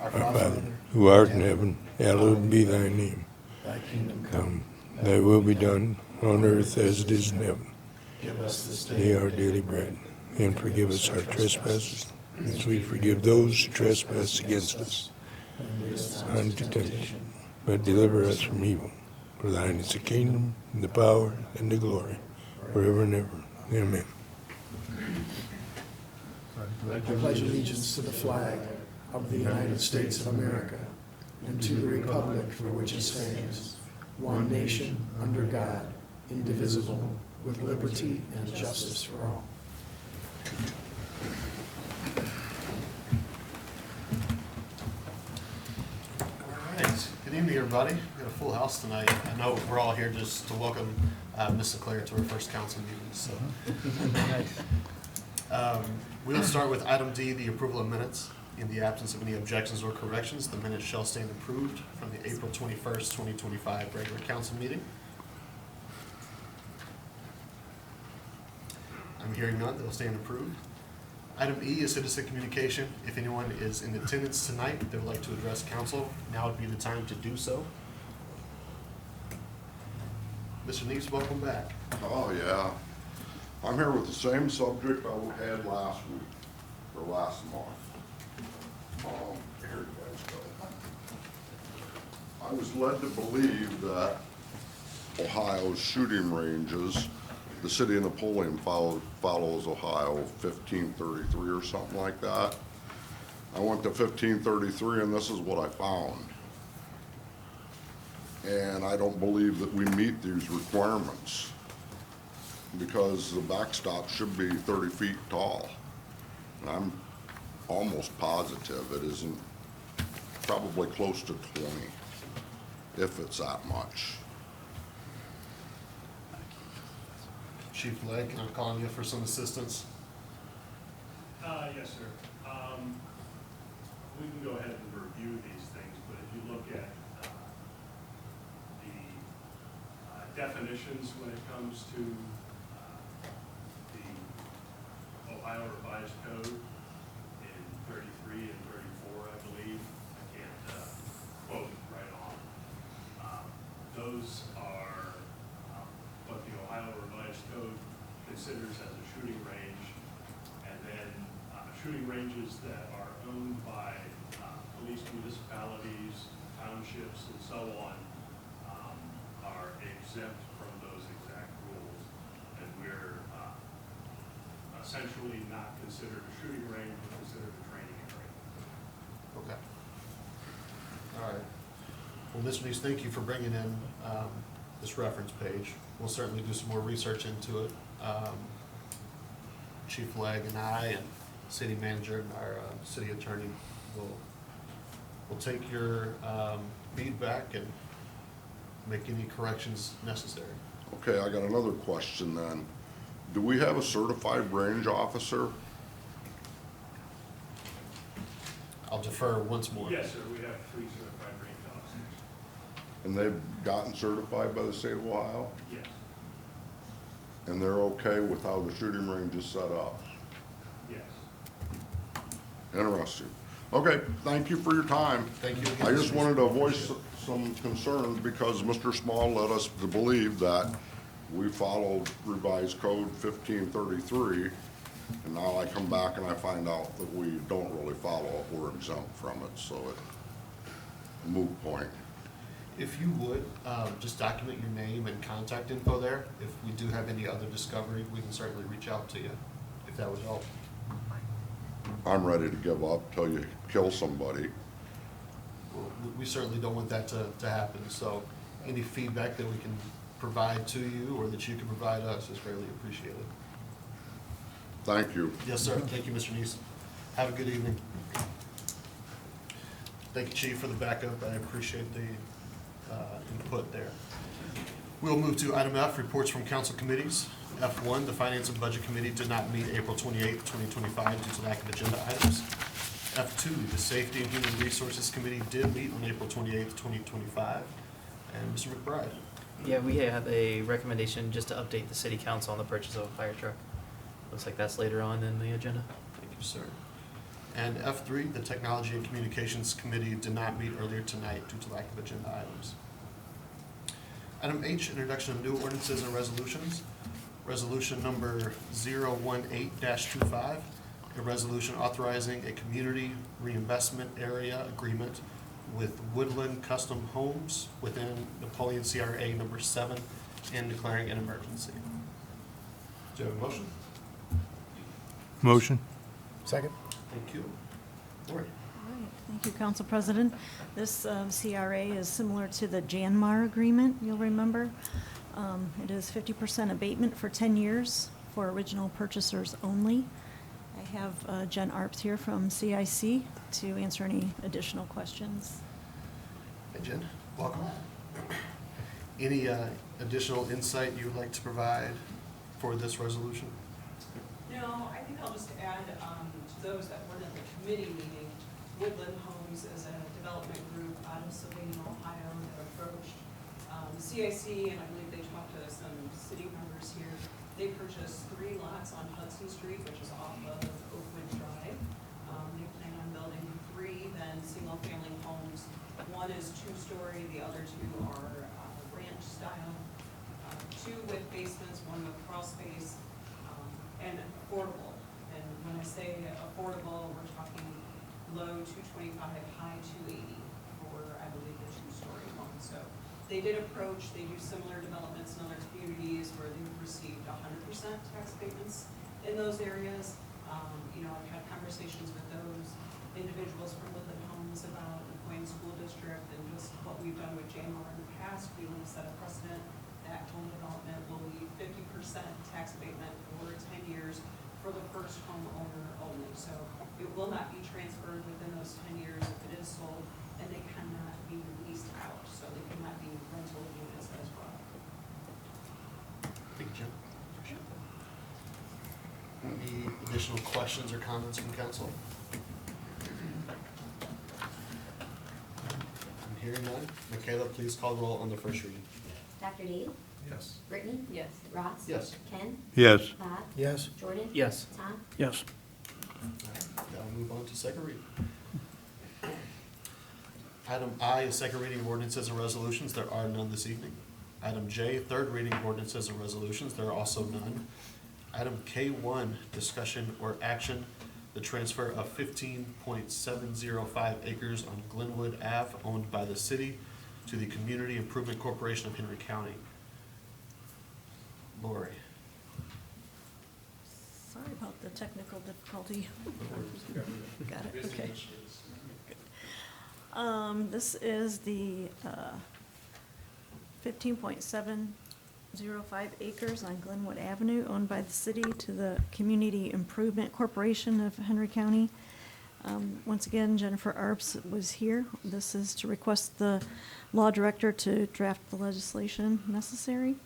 Our Father, who art in heaven, hallowed be thy name. thy kingdom Come, thy will be done on earth as it is in heaven. give us this Day day our daily bread, and forgive us our trespasses, as we forgive those who trespass against us. and lead us not Unto temptation, but deliver us from evil. For thine is the kingdom, and the power, and the glory, forever and ever. Amen. I pledge allegiance to the flag of the United States of America and to the republic for which it stands, one nation, under God, indivisible, with liberty and justice for all. All right. Good evening, everybody. We've got a full house tonight. I know we're all here just to welcome Ms. LeClaire to our first council meeting. So, we'll start with item D, the approval of minutes. In the absence of any objections or corrections, the minutes shall stand approved from the April 21st, 2025 regular council meeting. I'm hearing none. They'll stand approved. Item E is citizen communication. If anyone is in attendance tonight that would like to address council, now would be the time to do so. Mr. Neves, welcome back. Oh, yeah. I'm here with the same subject I had last week, or last month. Here you guys go. I was led to believe that Ohio's shooting ranges, the city of Napoleon follows Ohio 1533 or something like that. I went to 1533 and this is what I found. And I don't believe that we meet these requirements because the backstop should be 30 feet tall. And I'm almost positive it isn't, probably close to 20, if it's that much. Chief Legg, I'm calling you for some assistance. Yes, sir. We can go ahead and review these things, but if you look at the definitions when it comes to the Ohio Revised Code in 33 and 34, I believe, I can't quote it right on. Those are what the Ohio Revised Code considers as a shooting range, and then shooting ranges that are owned by police municipalities, townships, and so on are exempt from those exact rules, and we're essentially not considered a shooting range, but considered a training area. Okay. All right. Well, Mr. Neese, thank you for bringing in this reference page. We'll certainly do some more research into it. Chief Legg and I and city manager and our city attorney will take your feedback and make any corrections necessary. Okay, I got another question then. Do we have a certified range officer? I'll defer once more. Yes, sir. We have 3 certified range officers. And they've gotten certified by the state of Ohio? Yes. And they're okay with how the shooting range is set up? Yes. Interesting. Okay, thank you for your time. Thank you again, I just Mr. wanted to voice some concerns because Mr. Small led us to believe that we followed revised code 1533. And now I come back and I find out that we don't really follow it, we're exempt from it, so it, moot point. If you would, just document your name and contact info there. If we do have any other discovery, we can certainly reach out to you, if that would help. I'm ready to give up till you kill somebody. Well, we certainly don't want that to happen, so any feedback that we can provide to you or that you can provide us is greatly appreciated. Thank you. Yes, sir. Thank you, Mr. Neese. Have a good evening. Thank you, Chief, for the backup. I appreciate the input there. We'll move to item F, reports from council committees. F1, the Finance and Budget Committee did not meet April 28th, 2025 due to lack of agenda items. F2, the Safety and Human Resources Committee did meet on April 28th, 2025. And Mr. McBride. Yeah, we have a recommendation just to update the city council on the purchase of a fire truck. Looks like that's later on in the agenda. Thank you, sir. And F3, the Technology and Communications Committee did not meet earlier tonight due to lack of agenda items. Item H, introduction of new ordinances and resolutions. Resolution number 018-25, a resolution authorizing a community reinvestment area agreement with Woodland Custom Homes within Napoleon CRA number 7 and declaring an emergency. Do you have a motion? Motion? Second? Thank you. Lori? All right, thank you, Council President. This CRA is similar to the Janmar agreement, you'll remember. It is 50% abatement for 10 years for original purchasers only. I have Jen Arps here from CIC to answer any additional questions. Hey, Jen, welcome. Any additional insight you would like to provide for this resolution? No, I think I'll just add to those that weren't at the committee meeting, Woodland Homes is a development group out of Sylvania, Ohio, that approached CIC, and I believe they talked to some city members here. They purchased 3 lots on Hudson Street, which is off of Oakwood Drive. They plan on building 3 then single-family homes. One is 2-story, the other 2 are ranch style. 2 with basements, 1 with crawl space, and affordable. And when I say affordable, we're talking low 225, high 280 for, I believe, the 2-story home. So they did approach, they do similar developments in other communities where they've received 100% tax abatements in those areas. I've had conversations with those individuals from Woodland Homes about the Queen School District and just what we've done with Janmar in the past. We want to set a precedent that home development will leave 50% tax abatement for 10 years for the first homeowner only. So it will not be transferred within those 10 years if it is sold, and they cannot be leased out, so they cannot be rental units as well. Thank you, Jim. Any additional questions or comments from council? I'm hearing none. Michaela, please call the roll on the first reading. Dr. Dave? Yes. Brittany? Yes. Ross? Yes. Ken? Yes. Bob? Yes. Jordan? Yes. Tom? Yes. Now move on to second reading. Item I is second reading of ordinances and resolutions. There are none this evening. Item J, third reading of ordinances and resolutions. There are also none. Item K1, discussion or action, the transfer of 15.705 acres on Glenwood Ave owned by the city to the Community Improvement Corporation of Henry County. Lori. Sorry about the technical difficulty. Got it, okay. This is the 15.705 acres on Glenwood Avenue owned by the city to the Community Improvement Corporation of Henry County. Once again, Jennifer Arps was here. This is to request the law director to draft the legislation necessary.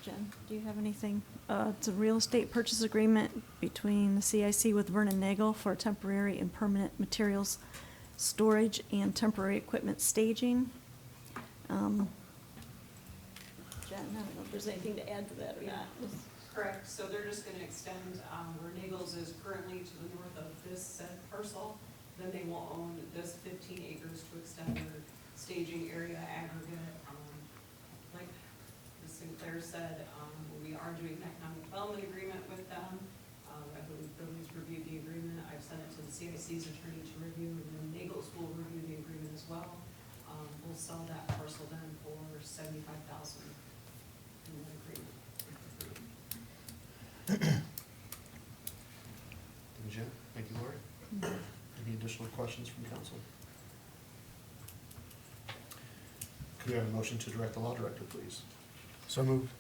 Jen, do you have anything? It's a real estate purchase agreement between the CIC with Vernon Nagel for temporary and permanent materials storage and temporary equipment staging. Jen, I don't know if there's anything to add to that or not. Correct, so they're just gonna extend, where Nagels is currently to the north of this said parcel, then they will own this 15 acres to extend their staging area aggregate. Like Ms. Sinclair said, we are doing an economic development agreement with them. I believe Billy's reviewed the agreement, I've sent it to the CIC's attorney to review, and then Nagels will review the agreement as well. We'll sell that parcel then for $75,000 in that agreement. Thank you, Jen. Thank you, Lori. Any additional questions from council? Could we have a motion to direct the law director, please? So moved.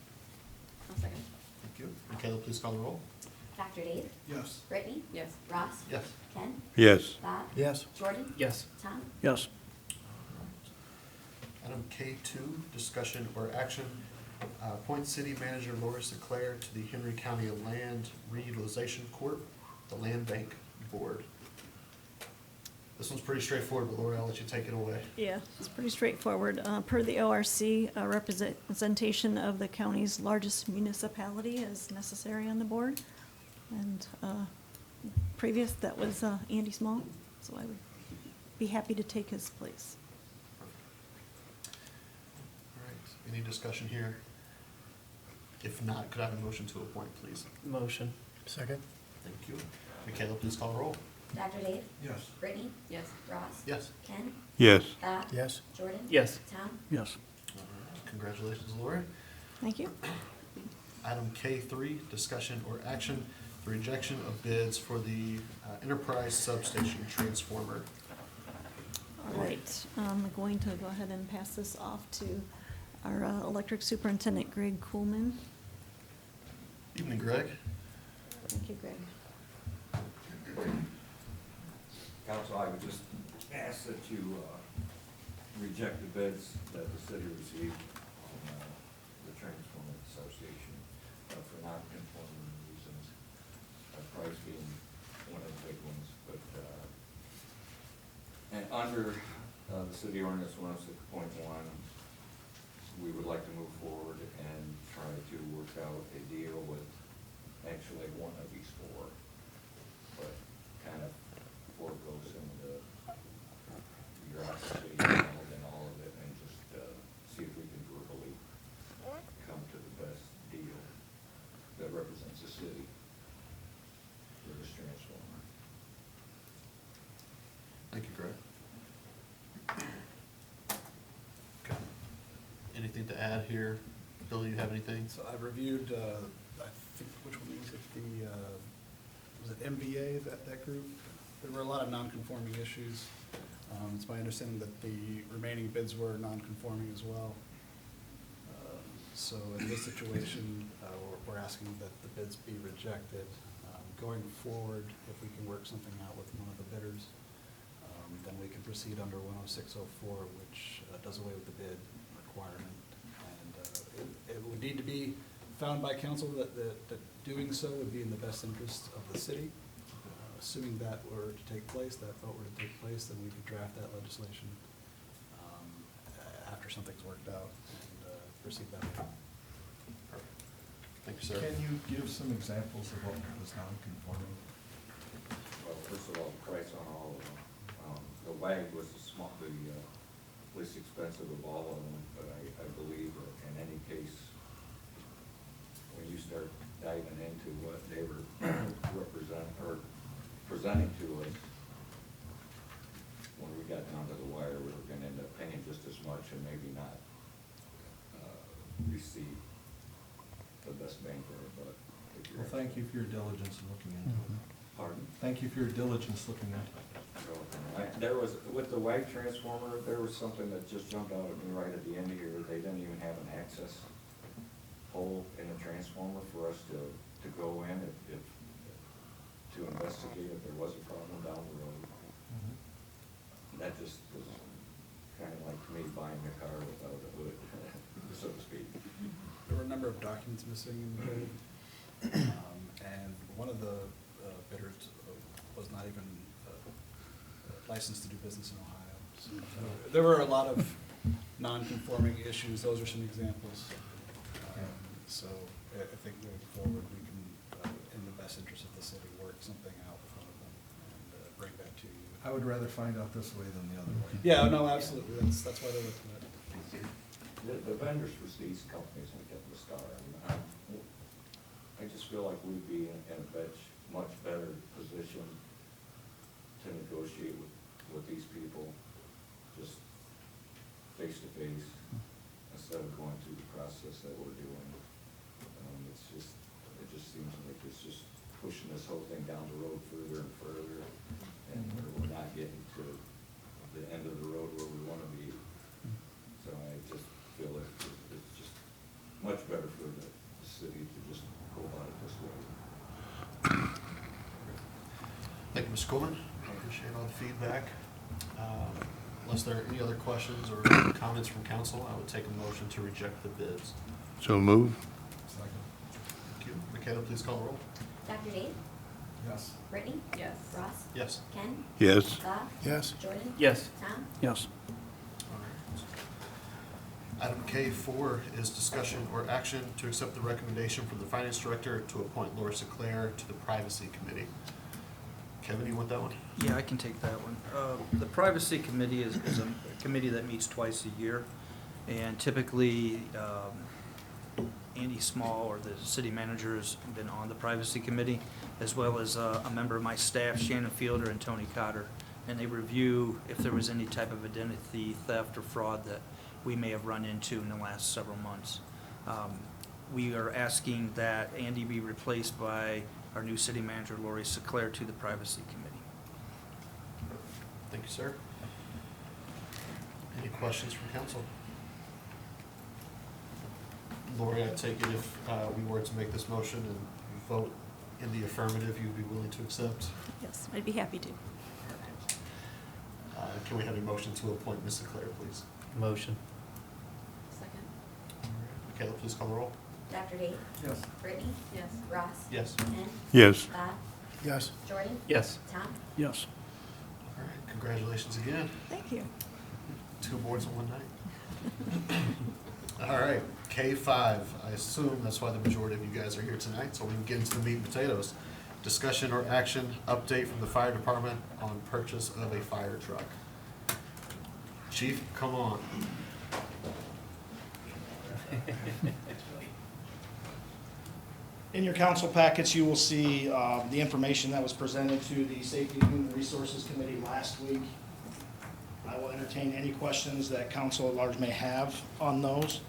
I'll second. Thank you. Michaela, please call the roll. Dr. Dave? Yes. Brittany? Yes. Ross? Yes. Ken? Yes. Bob? Yes. Jordan? Yes. Tom? Yes. Item K2, discussion or action, appoint city manager Laura Sinclair to the Henry County Land Reutilization Corp., the Land Bank Board. This one's pretty straightforward, but Lori, I'll let you take it away. Yeah, it's pretty straightforward. Per the ORC, a representation of the county's largest municipality is necessary on the board. And previous, that was Andy Small, so I would be happy to take his place. All right, any discussion here? If not, could I have a motion to appoint, please? Motion. Second? Thank you. Michaela, please call the roll. Dr. Dave? Yes. Brittany? Yes. Ross? Yes. Ken? Yes. Bob? Yes. Jordan? Yes. Tom? Yes. All right, congratulations, Lori. Thank you. Item K3, discussion or action, the rejection of bids for the enterprise substation transformer. All right, I'm going to go ahead and pass this off to our electric superintendent, Greg Coolman. Evening, Greg. Thank you, Greg. Council, I would just ask that you reject the bids that the city received on the transformer substation for non-conforming reasons. Price being one of the big ones, but, and under the city ordinance 106.1, we would like to move forward and try to work out a deal with actually one of these four, but kind of foregoes some of the bureaucracy involved in all of it, and just see if we can verbally come to the best deal that represents the city for this transformer. Thank you, Greg. Okay. Anything to add here? Bill, you have anything? So I reviewed, I think, which one was it, was it MBA, that group? There were a lot of non-conforming issues. It's my understanding that the remaining bids were non-conforming as well. So in this situation, we're asking that the bids be rejected. Going forward, if we can work something out with one of the bidders, then we can proceed under 106.04, which does away with the bid requirement. And it would need to be found by council that doing so would be in the best interest of the city. Assuming that were to take place, that vote were to take place, then we could draft that legislation after something's worked out and proceed that way. Perfect. Thank you, sir. Can you give some examples of what was non-conforming? Well, first of all, the price on all of them. The WAG was the least expensive of all of them, but I believe that in any case, when you start diving into what they were presenting to us, when we got down to the wire, we were gonna end up paying just as much and maybe not receive the best bang for our buck. Well, thank you for your diligence in looking into it. Pardon? Thank you for your diligence looking into it. There was, with the WAG transformer, there was something that just jumped out at me right at the end of here. They didn't even have an access hole in the transformer for us to go in if to investigate if there was a problem down the road. That just was kind of like me buying a car without a hood, so to speak. There were a number of documents missing in the bid, and one of the bidders was not even licensed to do business in Ohio. So there were a lot of non-conforming issues. Those are some examples. So I think moving forward, we can, in the best interest of the city, work something out with one of them and bring that to you. I would rather find out this way than the other way. Yeah, no, absolutely. That's why they're looking at it. The vendors for these companies, we get the star. I just feel like we'd be in a much better position to negotiate with these people, just face to face, instead of going through the process that we're doing. It just seems like it's just pushing this whole thing down the road further and further, and we're not getting to the end of the road where we want to be. So I just feel like it's just much better for the city to just go about it this way. Thank you, Mr. Coleman. I appreciate all the feedback. Unless there are any other questions or comments from council, I would take a motion to reject the bids. So move. Thank you. Michaela, please call the roll. Dr. Dave? Yes. Brittany? Yes. Ross? Yes. Ken? Yes. Bob? Yes. Jordan? Yes. Tom? Yes. Item K4 is discussion or action to accept the recommendation from the finance director to appoint Laura Seclair to the privacy committee. Kevin, you want that one? Yeah, I can take that one. The Privacy Committee is a committee that meets twice a year, and typically, Andy Small, or the city manager, has been on the Privacy Committee, as well as a member of my staff, Shannon Fielder and Tony Cotter, and they review if there was any type of identity theft or fraud that we may have run into in the last several months. We are asking that Andy be replaced by our new city manager, Lori Seclair, to the Privacy Committee. Thank you, sir. Any questions from council? Lori, I take it if we were to make this motion and vote in the affirmative, you'd be willing to accept? Yes, I'd be happy to. Can we have a motion to appoint Ms. Seclair, please? Motion. Second. Michaela, please call the roll. Dr. Dave? Yes. Brittany? Yes. Ross? Yes. Ken? Yes. Bob? Yes. Jordan? Yes. Tom? Yes. All right, congratulations again. Thank you. 2 boards in one night. All right, K5, I assume that's why the majority of you guys are here tonight, so we can get into the meat and potatoes. Discussion or action, update from the fire department on purchase of a fire truck. Chief, come on. In your council packets, you will see the information that was presented to the Safety and Human Resources Committee last week. I will entertain any questions that council at large may have on those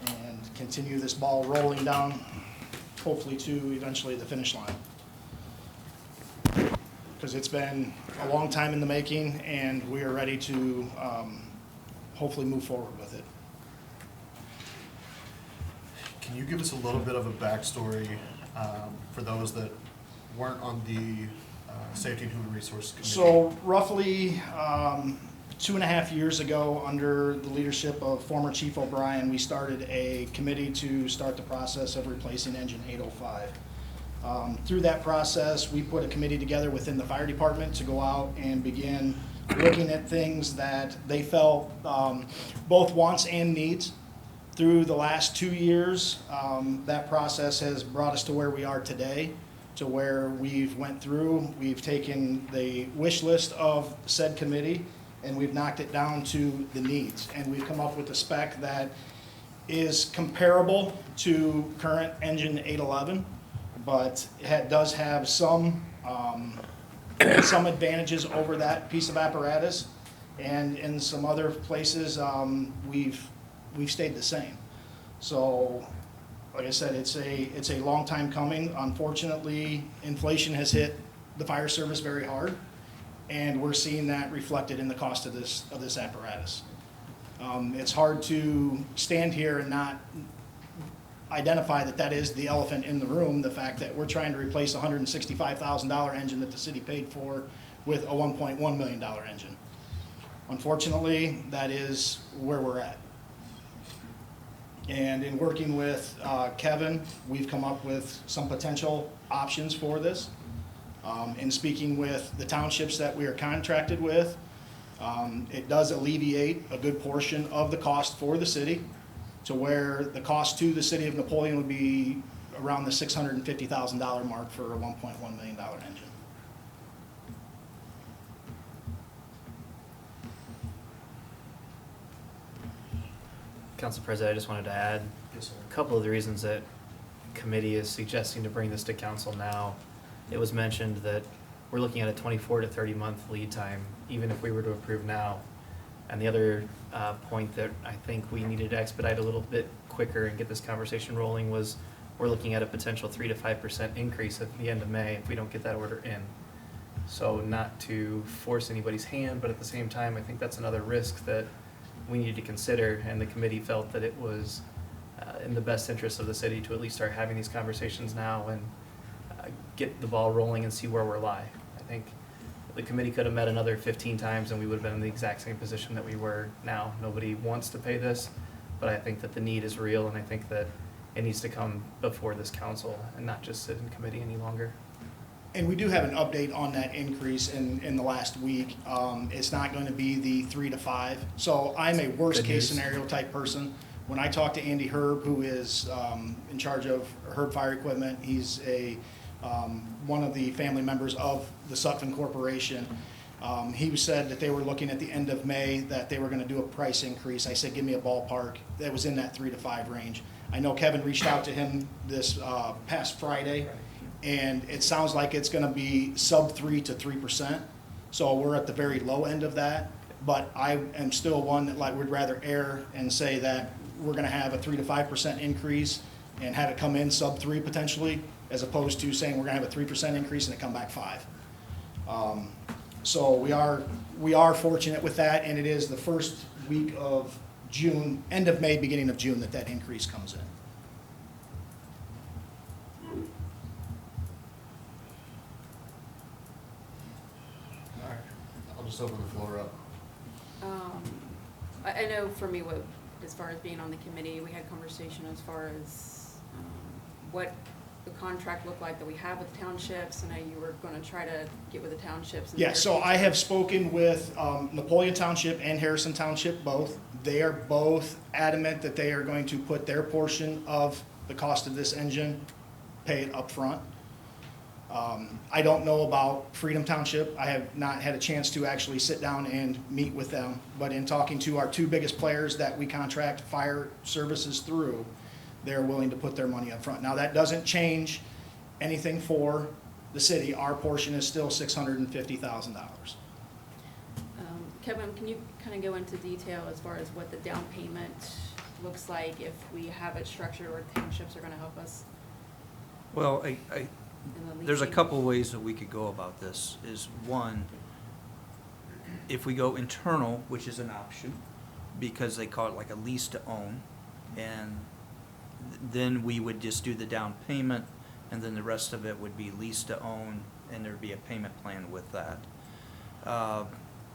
and continue this ball rolling down, hopefully to eventually the finish line. Because it's been a long time in the making, and we are ready to hopefully move forward with it. Can you give us a little bit of a backstory for those that weren't on the Safety and Human Resources Committee? So roughly 2.5 years ago, under the leadership of former Chief O'Brien, we started a committee to start the process of replacing engine 805. Through that process, we put a committee together within the fire department to go out and begin looking at things that they felt both wants and needs. Through the last 2 years, that process has brought us to where we are today, to where we've taken the wish list of said committee, and we've knocked it down to the needs. And we've come up with a spec that is comparable to current engine 811, but it does have some advantages over that piece of apparatus. And in some other places, we've stayed the same. So, like I said, it's a long time coming. Unfortunately, inflation has hit the fire service very hard, and we're seeing that reflected in the cost of this apparatus. It's hard to stand here and not identify that is the elephant in the room, the fact that we're trying to replace a $165,000 engine that the city paid for with a $1.1 million engine. Unfortunately, that is where we're at. And in working with Kevin, we've come up with some potential options for this. In speaking with the townships that we are contracted with, it does alleviate a good portion of the cost for the city, to where the cost to the city of Napoleon would be around the $650,000 mark for a $1.1 million engine. Council President, I just wanted to add Yes, sir. a couple of the reasons that committee is suggesting to bring this to council now. It was mentioned that we're looking at a 24 to 30 month lead time, even if we were to approve now. And the other point that I think we needed to expedite a little bit quicker and get this conversation rolling was we're looking at a potential 3 to 5% increase at the end of May if we don't get that order in. So not to force anybody's hand, but at the same time, I think that's another risk that we needed to consider, and the committee felt that it was in the best interest of the city to at least start having these conversations now and get the ball rolling and see where we're lie. I think the committee could have met another 15 times and we would have been in the exact same position that we were now. Nobody wants to pay this, but I think that the need is real, and I think that it needs to come before this council and not just sit in committee any longer. And we do have an update on that increase in the last week. It's not going to be the 3 to 5. So I'm a worst-case scenario type person. When I talk to Andy Herb, who is in charge of Herb Fire Equipment, he's one of the family members of the Sutphen Corporation. He said that they were looking at the end of May that they were going to do a price increase. I said, give me a ballpark. That was in that 3 to 5 range. I know Kevin reached out to him this past Friday, and it sounds like it's going to be sub 3 to 3%. So we're at the very low end of that. But I am still one that would rather err and say that we're going to have a 3 to 5% increase and have it come in sub 3 potentially, as opposed to saying we're going to have a 3% increase and it come back 5. So we are fortunate with that, and it is the first week of June, end of May, beginning of June, that increase comes in. All right, I'll just open the floor up. I know for me, as far as being on the committee, we had conversation as far as what the contract looked like that we have with townships. I know you were going to try to get with the townships. Yeah, so I have spoken with Napoleon Township and Harrison Township both. They are both adamant that they are going to put their portion of the cost of this engine, pay it up front. I don't know about Freedom Township. I have not had a chance to actually sit down and meet with them, but in talking to our 2 biggest players that we contract fire services through, they're willing to put their money up front. Now, that doesn't change anything for the city. Our portion is still $650,000. Kevin, can you kind of go into detail as far as what the down payment looks like if we have it structured where townships are going to help us? Well, in the there's a leasing? couple ways that we could go about this. Is one, if we go internal, which is an option, because they call it like a lease to own, and then we would just do the down payment, and then the rest of it would be lease to own, and there'd be a payment plan with that.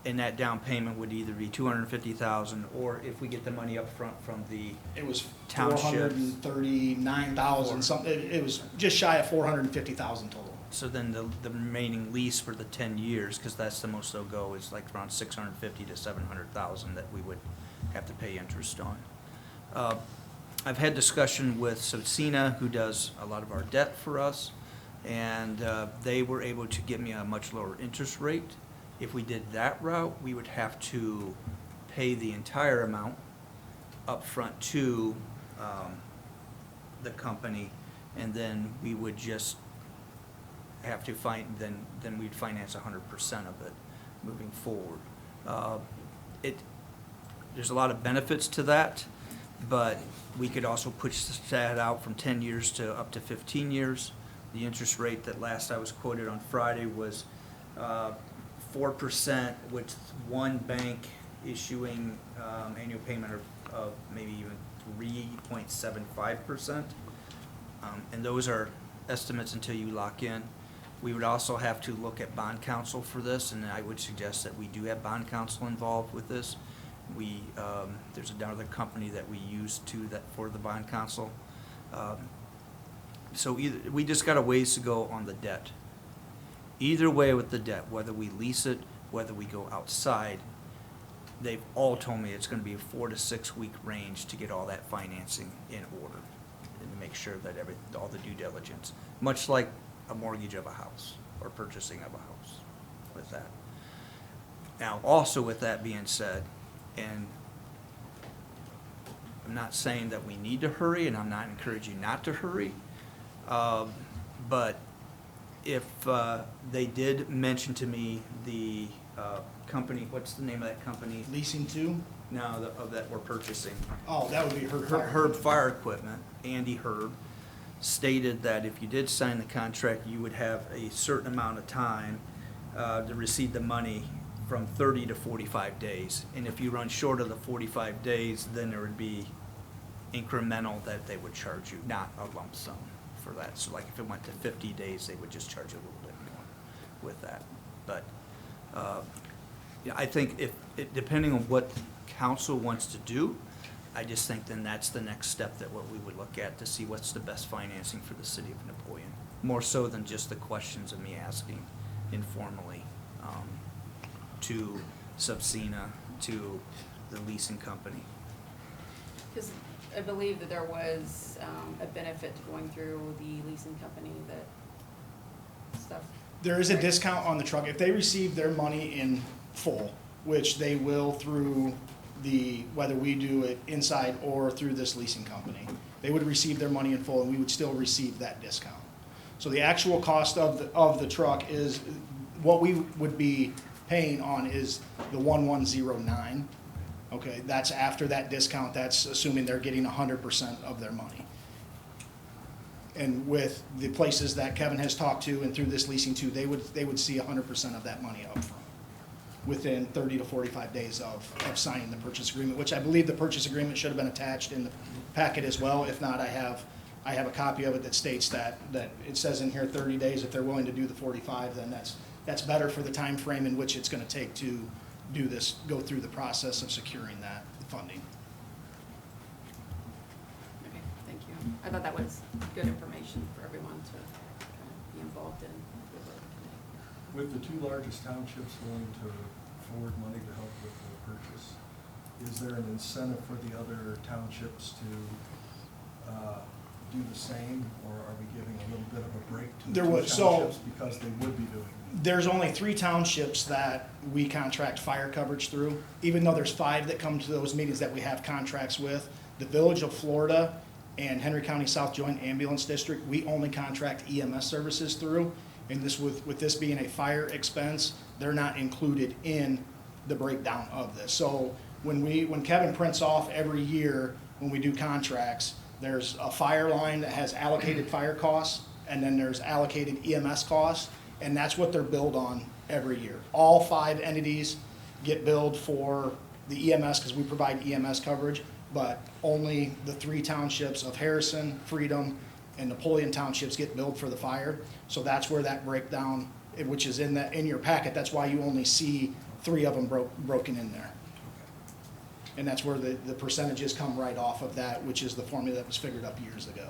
And that down payment would either be $250,000, or if we get the money up front from the It was township. $439,000 something. It was just shy of $450,000 total. So then the remaining lease for the 10 years, because that's the most they'll go, is like around $650,000 to $700,000 that we would have to pay interest on. I've had discussion with Socina, who does a lot of our debt for us, and they were able to give me a much lower interest rate. If we did that route, we would have to pay the entire amount upfront to the company, and then we would just have to then we'd finance 100% of it moving forward. There's a lot of benefits to that, but we could also push that out from 10 years to up to 15 years. The interest rate that last I was quoted on Friday was 4%, with one bank issuing annual payment of maybe even 3.75%. And those are estimates until you lock in. We would also have to look at bond counsel for this, and I would suggest that we do have bond counsel involved with this. There's another company that we use for the bond counsel. So we just got a ways to go on the debt. Either way with the debt, whether we lease it, whether we go outside, they've all told me it's going to be a 4 to 6 week range to get all that financing in order and to make sure that all the due diligence, much like a mortgage of a house or purchasing of a house with that. Now, also with that being said, and I'm not saying that we need to hurry, and I'm not encouraging not to hurry, but if they did mention to me the company, what's the name of that company? Leasing to? No, that we're purchasing. Oh, that would be Herb Fire Equipment. Andy Herb stated that if you did sign the contract, you would have a certain amount of time to receive the money, from 30 to 45 days. And if you run short of the 45 days, then there would be incremental that they would charge you, not a lump sum for that. So like if it went to 50 days, they would just charge you a little bit more with that. But yeah, I think depending on what council wants to do, I just think then that's the next step that what we would look at to see what's the best financing for the city of Napoleon. more so than just the questions of me asking informally to Subsena, to the leasing company. Because I believe that there was a benefit to going through the leasing company, that stuff. There is a discount on the truck. If they receive their money in full, which they will through whether we do it inside or through this leasing company, they would receive their money in full and we would still receive that discount. So the actual cost of the truck is, what we would be paying on is the 1109. Okay, that's after that discount. That's assuming they're getting 100% of their money. And with the places that Kevin has talked to and through this leasing too, they would see 100% of that money up front within 30 to 45 days of signing the purchase agreement, which I believe the purchase agreement should have been attached in the packet as well. If not, I have a copy of it that states that it says in here 30 days. If they're willing to do the 45, then that's better for the time frame in which it's going to take to do this, go through the process of securing that funding. Okay, thank you. I thought that was good information for everyone to kind of be involved in. With the two largest townships willing to forward money to help with the purchase, is there an incentive for the other townships to do the same, or are we giving a little bit of a break to the two townships because they would be doing it? There's only 3 townships that we contract fire coverage through, even though there's 5 that come to those meetings that we have contracts with. The Village of Florida and Henry County South Joint Ambulance District, we only contract EMS services through. And this, with this being a fire expense, they're not included in the breakdown of this. So when Kevin prints off every year, when we do contracts, there's a fire line that has allocated fire costs, and then there's allocated EMS costs, and that's what they're billed on every year. All 5 entities get billed for the EMS because we provide EMS coverage, but only the 3 townships of Harrison, Freedom, and Napoleon townships get billed for the fire. So that's where that breakdown, which is in your packet, that's why you only see 3 of them broken in there. And that's where the percentages come right off of that, which is the formula that was figured up years ago.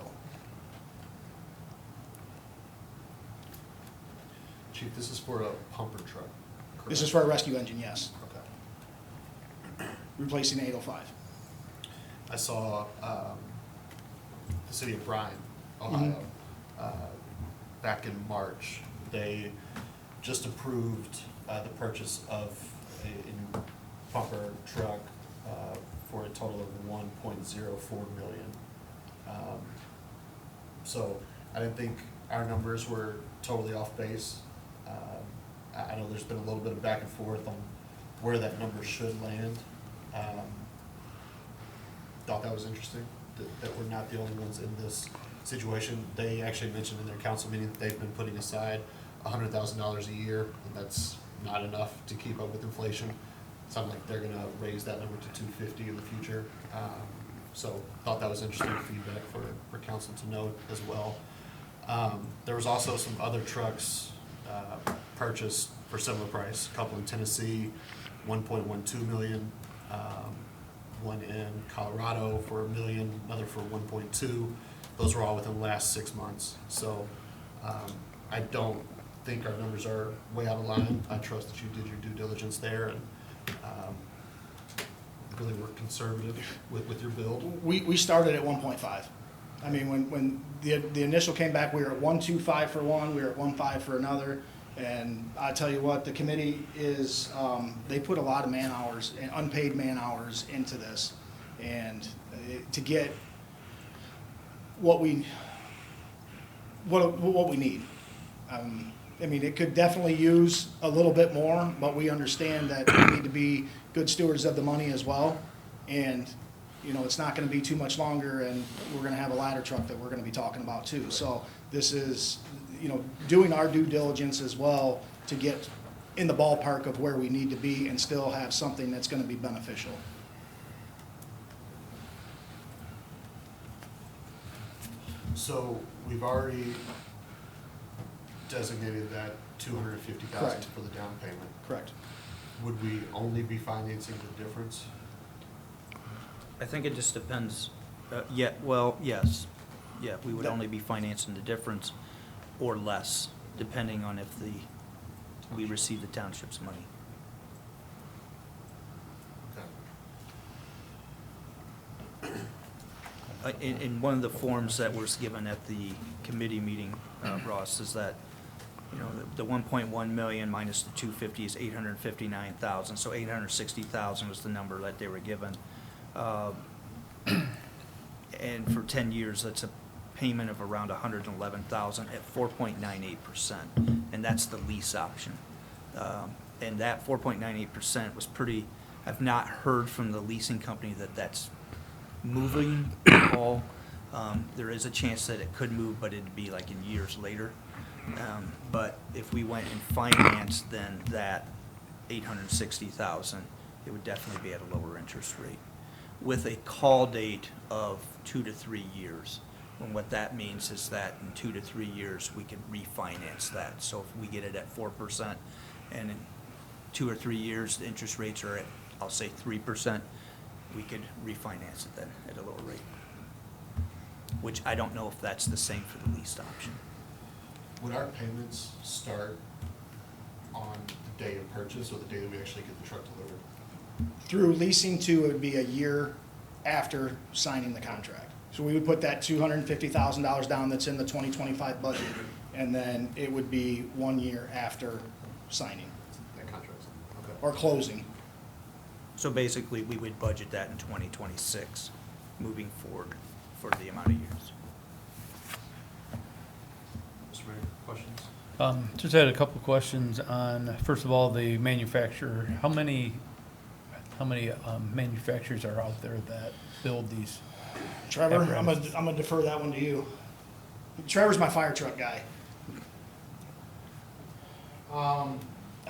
Chief, this is for a pumper truck, correct? This is for a rescue engine, yes, Okay. replacing 805. I saw the city of Bryan, Ohio, back in March. They just approved the purchase of a new pumper truck for a total of $1.04 million. So I didn't think our numbers were totally off base. I know there's been a little bit of back and forth on where that number should land. Thought that was interesting, that we're not the only ones in this situation. They actually mentioned in their council meeting that they've been putting aside $100,000 a year, and that's not enough to keep up with inflation. Sounds like they're gonna raise that number to $250 in the future. So thought that was interesting feedback for council to note as well. There was also some other trucks purchased for similar price, a couple in Tennessee, $1.12 million, one in Colorado for $1 million, another for 1.2. Those were all within the last 6 months. So I don't think our numbers are way out of line. I trust that you did your due diligence there and really were conservative with your build. We started at 1.5. I mean, when the initial came back, we were at 1.25 for one, we were at 1.5 for another. And I tell you what, the committee is, they put a lot of man hours, unpaid man hours into this. And to get what we need. I mean, it could definitely use a little bit more, but we understand that we need to be good stewards of the money as well. And, you know, it's not gonna be too much longer, and we're gonna have a ladder truck that we're gonna be talking about too. So this is, you know, doing our due diligence as well to get in the ballpark of where we need to be and still have something that's gonna be beneficial. So we've already designated that $250,000 Correct. for the down payment. Correct. Would we only be financing the difference? I think it just depends. Yes. Yeah, we would only be financing the difference. or less, depending on if we receive the township's money. In one of the forms that was given at the committee meeting, Ross, is that, you know, the 1.1 million minus the 250 is 859,000, so 860,000 was the number that they were given. And for 10 years, that's a payment of around 111,000 at 4.98%, and that's the lease option. And that 4.98% was pretty, I've not heard from the leasing company that that's moving at all. There is a chance that it could move, but it'd be like in years later. But if we went and financed, then that 860,000, it would definitely be at a lower interest rate, with a call date of 2 to 3 years. And what that means is that in 2 to 3 years, we can refinance that. So if we get it at 4%, and in 2 or 3 years, the interest rates are at, I'll say 3%, we could refinance it then at a lower rate. Which I don't know if that's the same for the leased option. Would our payments start on the day of purchase or the day that we actually get the truck delivered? Through leasing two, it would be a year after signing the contract. So we would put that $250,000 down that's in the 2025 budget, and then it would be 1 year after signing That contract's, okay. or closing. So basically, we would budget that in 2026, moving forward for the amount of years. Mr. Mayor, questions? Just had a couple of questions on, first of all, the manufacturer. How many manufacturers are out there that build these? Trevor, I'm apparatus? gonna defer that one to you. Trevor's my fire truck guy. How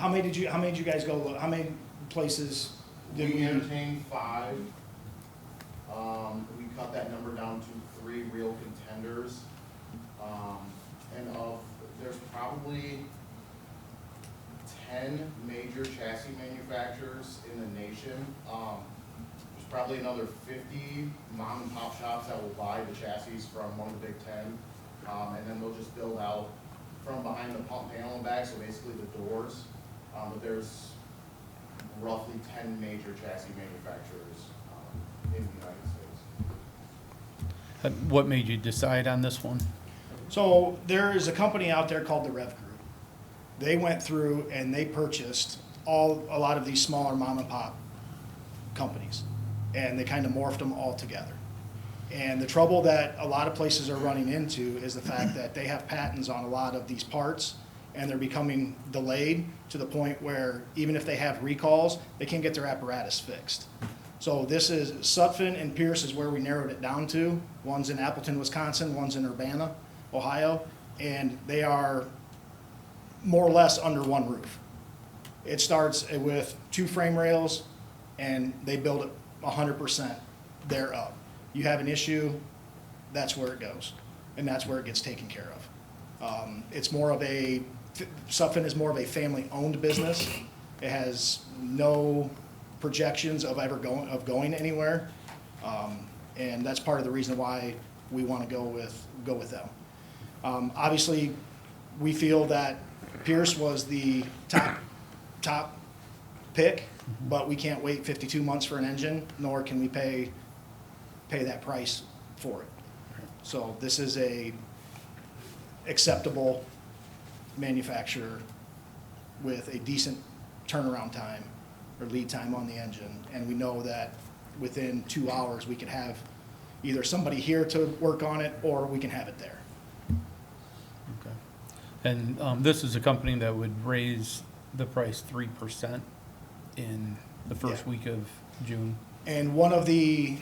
many did you guys go look? How many places did we? entertained 5. We cut that number down to 3 real contenders. There's probably 10 major chassis manufacturers in the nation. There's probably another 50 mom and pop shops that will buy the chassis from one of the big 10. And then they'll just build out from behind the pump panel and back, so basically the doors. But there's roughly 10 major chassis manufacturers in the United States. What made you decide on this one? So there is a company out there called the Rev Group. They went through and they purchased a lot of these smaller mom and pop companies, and they kind of morphed them all together. And the trouble that a lot of places are running into is the fact that they have patents on a lot of these parts, and they're becoming delayed to the point where even if they have recalls, they can't get their apparatus fixed. So this is Sutphen and Pierce is where we narrowed it down to. One's in Appleton, Wisconsin, one's in Urbana, Ohio, and they are more or less under one roof. It starts with 2 frame rails, and they build it 100% thereof. You have an issue, that's where it goes, and that's where it gets taken care of. It's more of Sutphen is more of a family-owned business. It has no projections of going anywhere, and that's part of the reason why we want to go with them. Obviously, we feel that Pierce was the top pick, but we can't wait 52 months for an engine, nor can we pay that price for it. So this is a acceptable manufacturer with a decent turnaround time or lead time on the engine, and we know that within 2 hours we could have either somebody here to work on it or we can have it there. Okay. And this is a company that would raise the price 3% in the first week of June. And one of the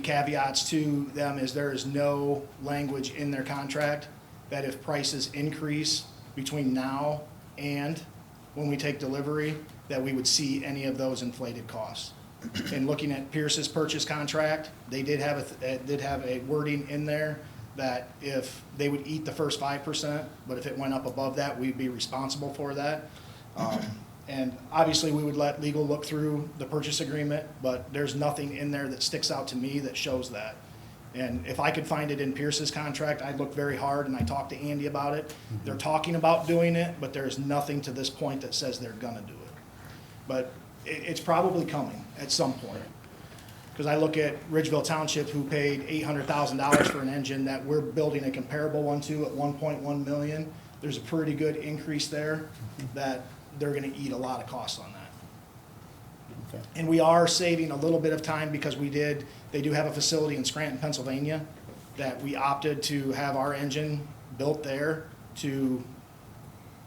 caveats to them is there is no language in their contract that if prices increase between now and when we take delivery, that we would see any of those inflated costs. And looking at Pierce's purchase contract, they did have a wording in there that if they would eat the first 5%, but if it went up above that, we'd be responsible for that. And obviously, we would let legal look through the purchase agreement, but there's nothing in there that sticks out to me that shows that. And if I could find it in Pierce's contract, I'd look very hard, and I talked to Andy about it. They're talking about doing it, but there's nothing to this point that says they're gonna do it. But it's probably coming at some point. Because I look at Ridgeville Township, who paid $800,000 for an engine that we're building a comparable one to at 1.1 million. There's a pretty good increase there that they're gonna eat a lot of costs on that. Okay. And we are saving a little bit of time because they do have a facility in Scranton, Pennsylvania, that we opted to have our engine built there to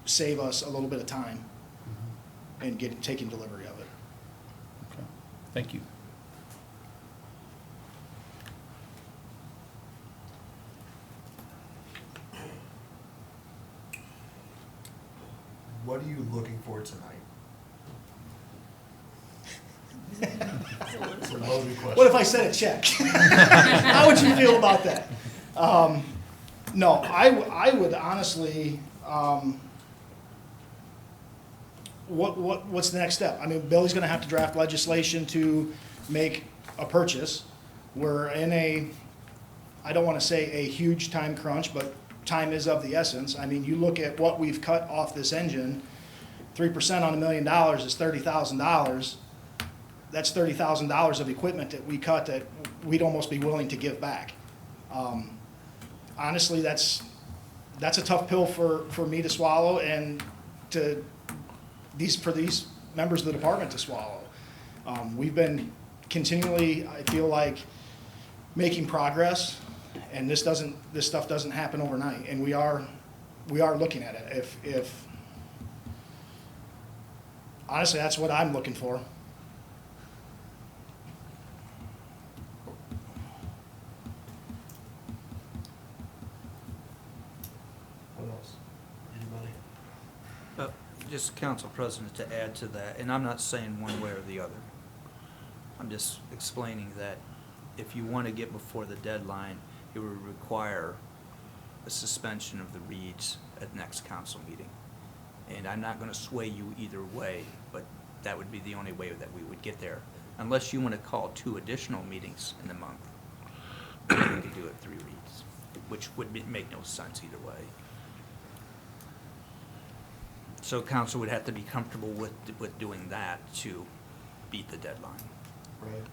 save us a little bit of time and taking delivery of it. Okay. Thank you. What are you looking for tonight? It's a loaded question. What if I sent a check? How would you feel about that? No, I would honestly, what's the next step? I mean, Billy's gonna have to draft legislation to make a purchase. We're in I don't wanna say a huge time crunch, but time is of the essence. I mean, you look at what we've cut off this engine, 3% on $1 million is $30,000. That's $30,000 of equipment that we cut that we'd almost be willing to give back. Honestly, that's a tough pill for me to swallow and for these members of the department to swallow. We've been continually, I feel like, making progress, and this stuff doesn't happen overnight, and we are looking at it. If honestly, that's what I'm looking for. What else? Anybody? Just Council President, to add to that, and I'm not saying one way or the other. I'm just explaining that if you want to get before the deadline, it would require a suspension of the reads at next council meeting. And I'm not going to sway you either way, but that would be the only way that we would get there. Unless you want to call 2 additional meetings in the month, then we could do it 3 reads, which would make no sense either way. So council would have to be comfortable with doing that to beat the deadline. Right.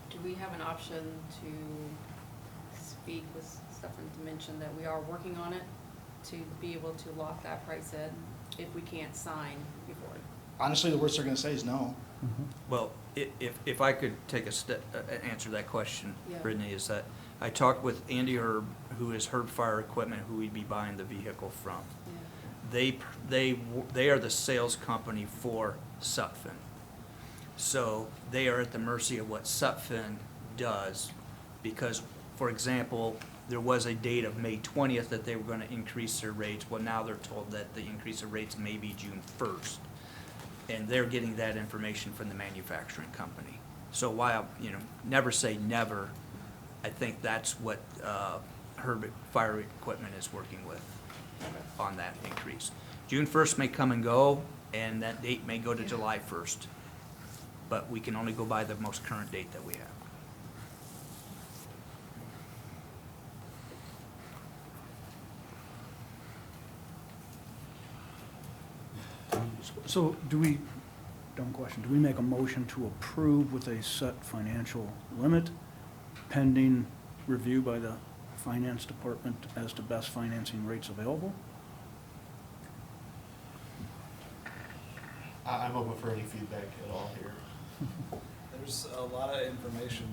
Do we have an option to speak with Stefan to mention that we are working on it to be able to lock that price in if we can't sign before? Honestly, the worst they're gonna say is no. Well, if I could take a step, answer that question, Yeah. Brittany, is that I talked with Andy Herb, who is Herb Fire Equipment, who we'd be buying the vehicle from. Yeah. They are the sales company for Sutphen. So they are at the mercy of what Sutphen does, because, for example, there was a date of May 20th that they were going to increase their rates. Well, now they're told that the increase of rates may be June 1st. And they're getting that information from the manufacturing company. So while, never say never, I think that's what Herb Fire Equipment is working with on that increase. June 1st may come and go, and that date may go to July 1st. But we can only go by the most current date that we have. So dumb question, do we make a motion to approve with a set financial limit pending review by the finance department as to best financing rates available? I'm open for any feedback at all here. There's a lot of information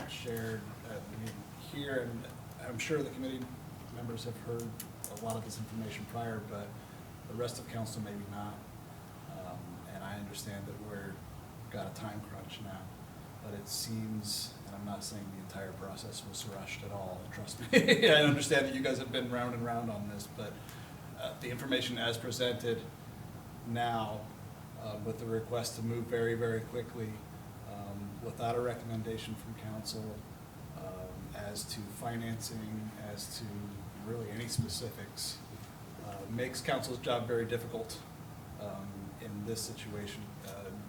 shared at the meeting here, and I'm sure the committee members have heard a lot of this information prior, but the rest of council maybe not. And I understand that we're got a time crunch now, but it seems, and I'm not saying the entire process was rushed at all, trust me. I understand that you guys have been round and round on this, but the information as presented now, with the request to move very, very quickly, without a recommendation from council, as to financing, as to really any specifics, makes council's job very difficult in this situation.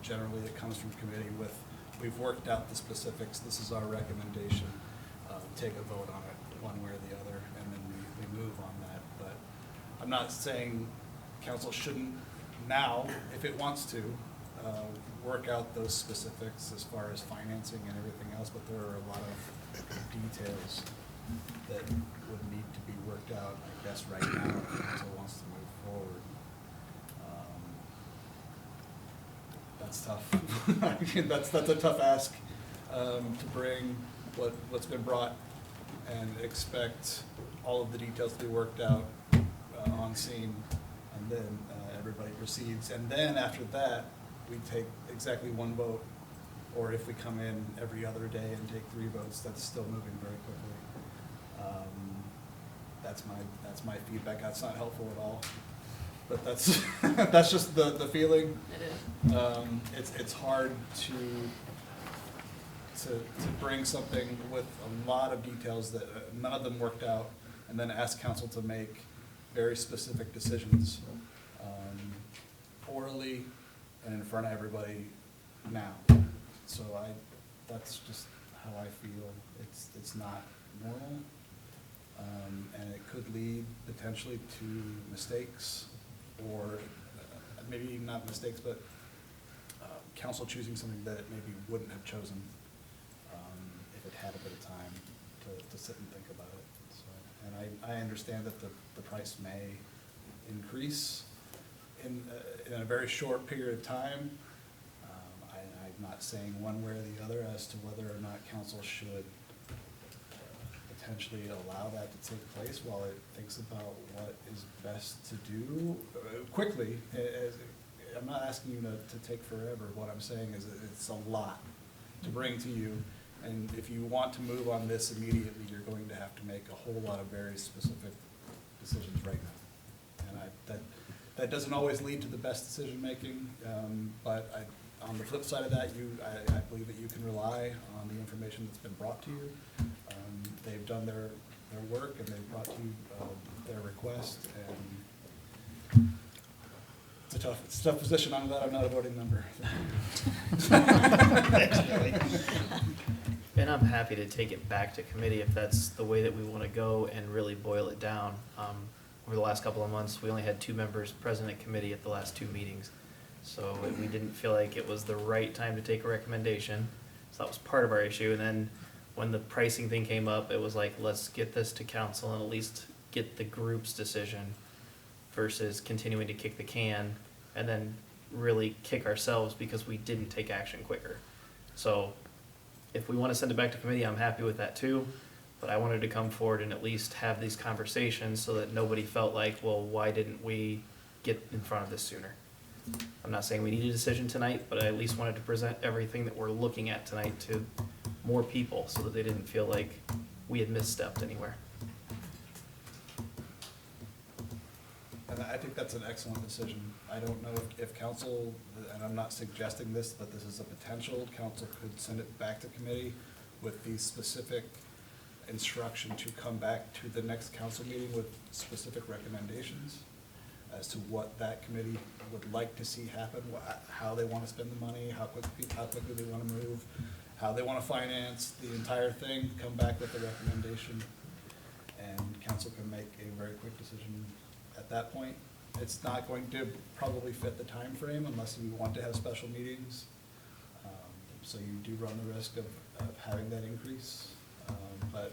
Generally, it comes from committee with we've worked out the specifics, this is our recommendation, take a vote on it one way or the other, and then we move on that. But I'm not saying council shouldn't now, if it wants to, work out those specifics as far as financing and everything else, but there are a lot of details that would need to be worked out, I guess, right now, if council wants to move forward. That's tough. I mean, that's a tough ask, to bring what's been brought and expect all of the details to be worked out on scene, and then everybody proceeds. And then after that, we take exactly one vote, or if we come in every other day and take 3 votes, that's still moving very quickly. That's my feedback. That's not helpful at all, but that's that's just the feeling. It is. It's hard to bring something with a lot of details that none of them worked out, and then ask council to make very specific decisions orally and in front of everybody now. So that's just how I feel. It's not normal, and it could lead potentially to mistakes, or maybe not mistakes, but council choosing something that it maybe wouldn't have chosen if it had a bit of time to sit and think about it. So, and I understand that the price may increase in a very short period of time. I'm not saying one way or the other as to whether or not council should potentially allow that to take place while it thinks about what is best to do quickly. I'm not asking you to take forever. What I'm saying is that it's a lot to bring to you, and if you want to move on this immediately, you're going to have to make a whole lot of very specific decisions right now. And that doesn't always lead to the best decision making, but on the flip side of that, I believe that you can rely on the information that's been brought to you. They've done their work, and they've brought to you their request, and it's a tough position. I'm glad I'm not a voting member. And I'm happy to take it back to committee if that's the way that we want to go and really boil it down. Over the last couple of months, we only had 2 members present at committee at the last 2 meetings. So we didn't feel like it was the right time to take a recommendation. So that was part of our issue. And then when the pricing thing came up, it was like, let's get this to council and at least get the group's decision versus continuing to kick the can and then really kick ourselves because we didn't take action quicker. So if we want to send it back to committee, I'm happy with that too. But I wanted to come forward and at least have these conversations so that nobody felt like, well, why didn't we get in front of this sooner? I'm not saying we need a decision tonight, but I at least wanted to present everything that we're looking at tonight to more people so that they didn't feel like we had misstepped anywhere. And I think that's an excellent decision. I don't know if council, and I'm not suggesting this, but this is a potential, council could send it back to committee with the specific instruction to come back to the next council meeting with specific recommendations as to what that committee would like to see happen, how they want to spend the money, how quickly they want to move, how they want to finance the entire thing, come back with a recommendation, and council can make a very quick decision at that point. It's not going to probably fit the time frame unless you want to have special meetings. So you do run the risk of having that increase, but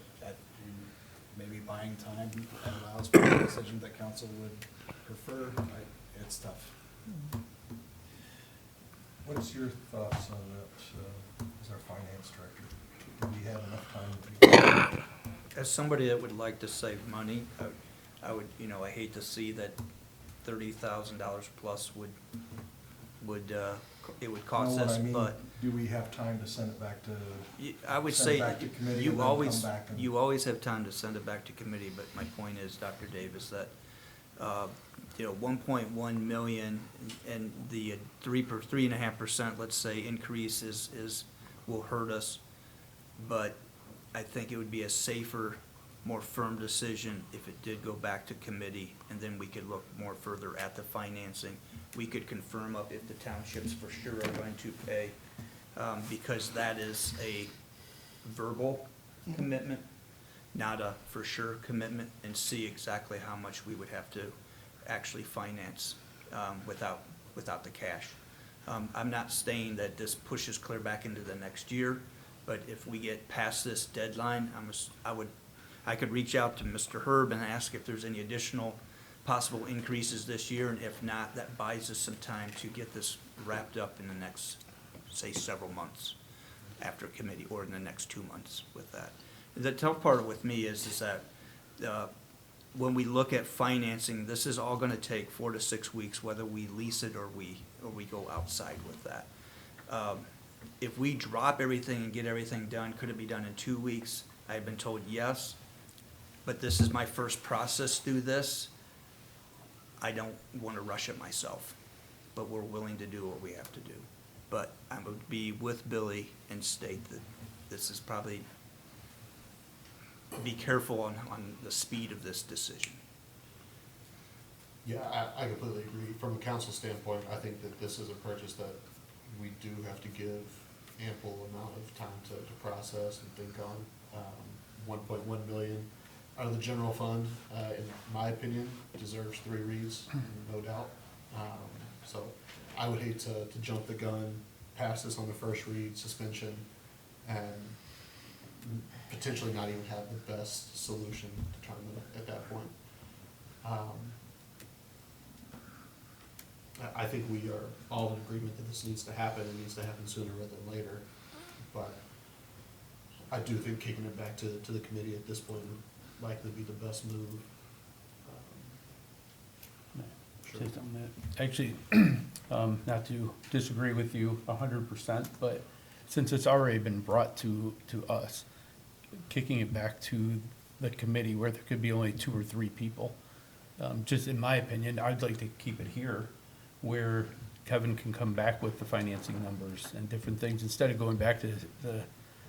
maybe buying time allows for a decision that council would prefer. It's tough. What's your thoughts on that, as our finance director? Do we have enough time to? As somebody that would like to save money, I would, I hate to see that $30,000 plus it would cost No, what us, I mean, but. do we have time to send it back to? I would send it say back to committee you and then always, come back and- you always have time to send it back to committee, but my point is, Dr. Davis, that, 1.1 million and the 3.5%, let's say, increase will hurt us. But I think it would be a safer, more firm decision if it did go back to committee, and then we could look more further at the financing. We could confirm up if the townships for sure are going to pay, because that is a verbal commitment, not a for sure commitment, and see exactly how much we would have to actually finance without the cash. I'm not saying that this pushes clear back into the next year, but if we get past this deadline, I could reach out to Mr. Herb and ask if there's any additional possible increases this year, and if not, that buys us some time to get this wrapped up in the next, say, several months after committee, or in the next 2 months with that. The tough part with me is that when we look at financing, this is all gonna take 4 to 6 weeks, whether we lease it or we go outside with that. If we drop everything and get everything done, could it be done in 2 weeks? I've been told yes, but this is my first process through this. I don't want to rush it myself, but we're willing to do what we have to do. But I would be with Billy and state that this is probably, be careful on the speed of this decision. Yeah, I completely agree. From a council standpoint, I think that this is a purchase that we do have to give ample amount of time to process and think on. 1.1 million out of the general fund, in my opinion, deserves 3 reads, no doubt. So I would hate to jump the gun, pass this on the first read, suspension, and potentially not even have the best solution determined at that point. I think we are all in agreement that this needs to happen, and needs to happen sooner rather than later. But I do think kicking it back to the committee at this point would likely be the best move. Say something that, actually, not to disagree with you 100%, but since it's already been brought to us, kicking it back to the committee where there could be only 2 or 3 people, just in my opinion, I'd like to keep it here where Kevin can come back with the financing numbers and different things instead of going back to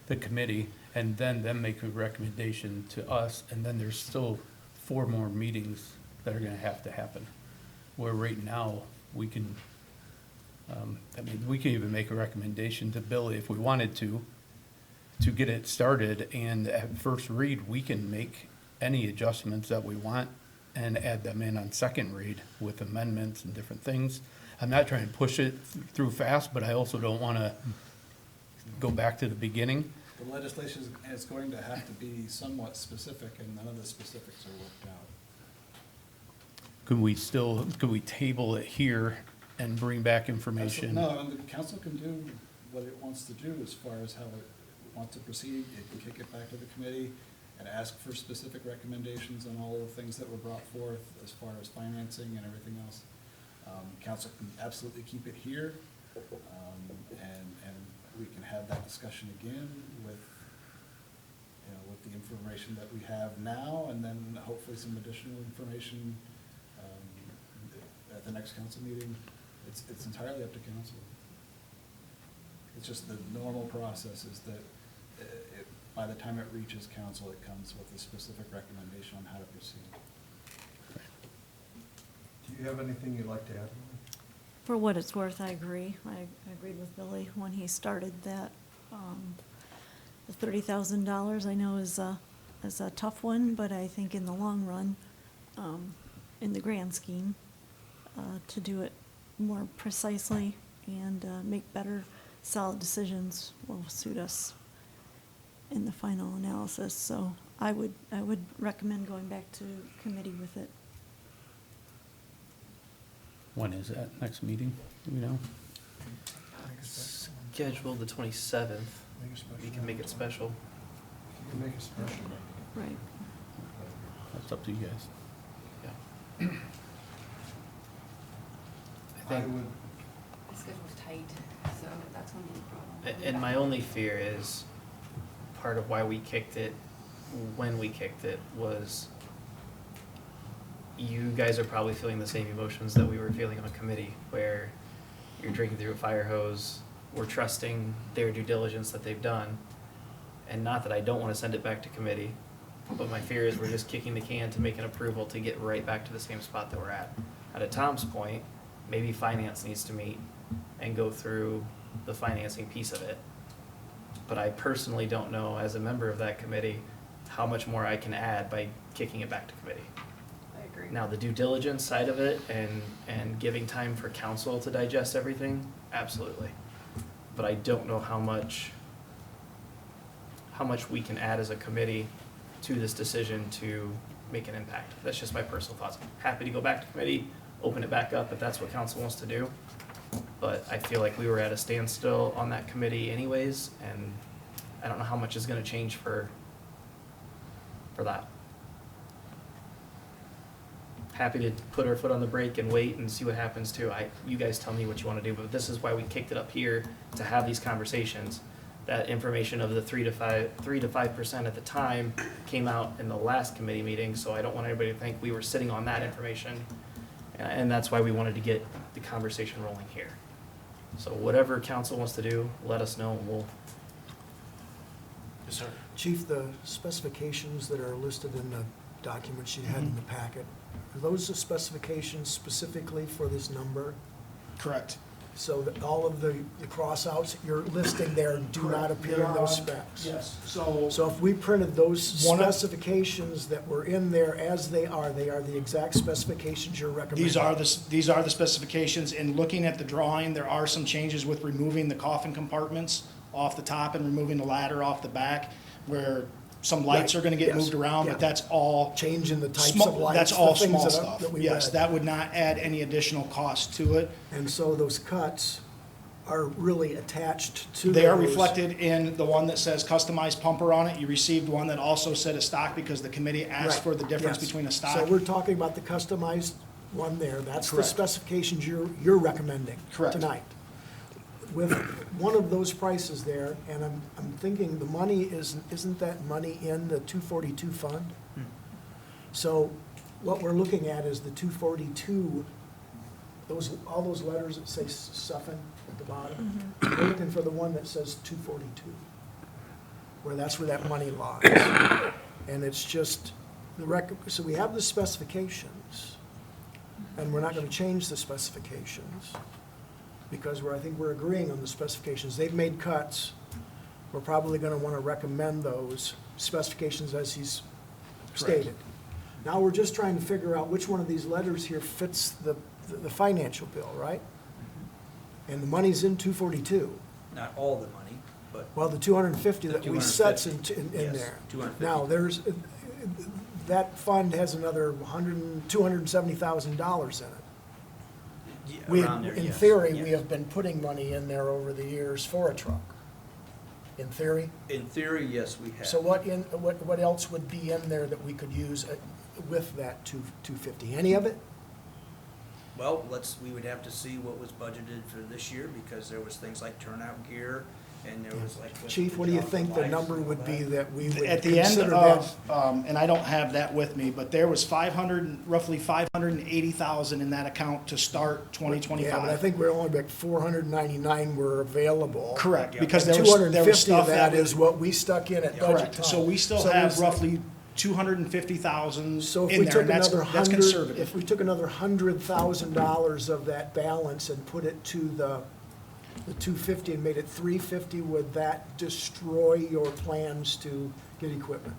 the committee and then them make a recommendation to us, and then there's still 4 more meetings that are gonna have to happen. Where right now, we can, we can even make a recommendation to Billy if we wanted to get it started, and at first read, we can make any adjustments that we want and add them in on second read with amendments and different things. I'm not trying to push it through fast, but I also don't wanna go back to the beginning. The legislation is going to have to be somewhat specific, and none of the specifics are worked out. Could we table it here and bring back information? No, and the council can do what it wants to do as far as how it wants to proceed. It can kick it back to the committee and ask for specific recommendations on all of the things that were brought forth as far as financing and everything else. Council can absolutely keep it here, and we can have that discussion again with the information that we have now, and then hopefully some additional information at the next council meeting. It's entirely up to council. It's just the normal process is that by the time it reaches council, it comes with a specific recommendation on how to proceed. Do you have anything you'd like to add? For what it's worth, I agree. I agreed with Billy when he started that. The $30,000 I know is a tough one, but I think in the long run, in the grand scheme, to do it more precisely and make better, solid decisions will suit us in the final analysis. So I would recommend going back to committee with it. When is that next meeting? Do we know? Scheduled the 27th. We can make it special. You can make a special. Right. That's up to you guys. Yeah. The schedule's tight, so that's one of the problems. And my only fear is, part of why we kicked it, when we kicked it, was you guys are probably feeling the same emotions that we were feeling on committee, where you're drinking through a fire hose, we're trusting their due diligence that they've done, and not that I don't want to send it back to committee, but my fear is we're just kicking the can to make an approval to get right back to the same spot that we're at. At Tom's point, maybe finance needs to meet and go through the financing piece of it. But I personally don't know, as a member of that committee, how much more I can add by kicking it back to committee. I agree. Now, the due diligence side of it and giving time for council to digest everything, absolutely. But I don't know how much we can add as a committee to this decision to make an impact. That's just my personal thoughts. Happy to go back to committee, open it back up if that's what council wants to do. But I feel like we were at a standstill on that committee anyways, and I don't know how much is gonna change for that. Happy to put our foot on the brake and wait and see what happens too. You guys tell me what you wanna do, but this is why we kicked it up here, to have these conversations. That information of the 3 to 5% at the time came out in the last committee meeting, so I don't want anybody to think we were sitting on that information. And that's why we wanted to get the conversation rolling here. So whatever council wants to do, let us know, and we'll. Yes, sir. Chief, the specifications that are listed in the documents you had in the packet, are those the specifications specifically for this number? Correct. So that all of the crossouts that you're listing there do not appear in those specs? Yes, so. So if we printed those One of- specifications that were in there as they are the exact specifications you're recommending? These are the specifications. In looking at the drawing, there are some changes with removing the coffin compartments off the top and removing the ladder off the back, where some lights Right, are gonna get yes, moved around, yeah. but that's all. Changing the types small- of lights, That's the all things small that stuff. that we Yes, read. that would not add any additional cost to it. And so those cuts are really attached to They are those- reflected in the one that says customized pumper on it. You received one that also said a stock because the committee asked Right, for the difference yes. between a stock. So we're talking about the customized one there. That's the Correct. specifications you're recommending Correct. tonight. With one of those prices there, and I'm thinking the money isn't that money in the 242 fund? So what we're looking at is the 242, all those letters that say Suffin at the bottom. We're looking for the one that says 242, where that's where that money lies. And it's just the record, so we have the specifications, and we're not gonna change the specifications, because I think we're agreeing on the specifications. They've made cuts. We're probably gonna wanna recommend those specifications as he's stated. Now, we're just trying to figure out which one of these letters here fits the financial bill, right? And the money's in 242. Not all the money, but. Well, the 250 that we set's in Yes, there. 250. Now, that fund has another $270,000 in it. Yeah, around there, In yes, theory, yes. we have been putting money in there over the years for a truck. In theory. In theory, yes, we have. So what else would be in there that we could use with that 250? Any of it? Well, we would have to see what was budgeted for this year, because there was things like turnout gear, and there was like. Chief, what do you think the number would be that we would At the end consider that? of, and I don't have that with me, but there was roughly 580,000 in that account to start 2025. Yeah, but I think we're only about 499 were available. Correct, because And there was 250 stuff of that that is what we stuck in at budget Correct, time. so we still So have there's- roughly 250,000 So if in we there, took and that's another that's conservative. if we took another $100,000 of that balance and put it to the 250 and made it 350, would that destroy your plans to get equipment?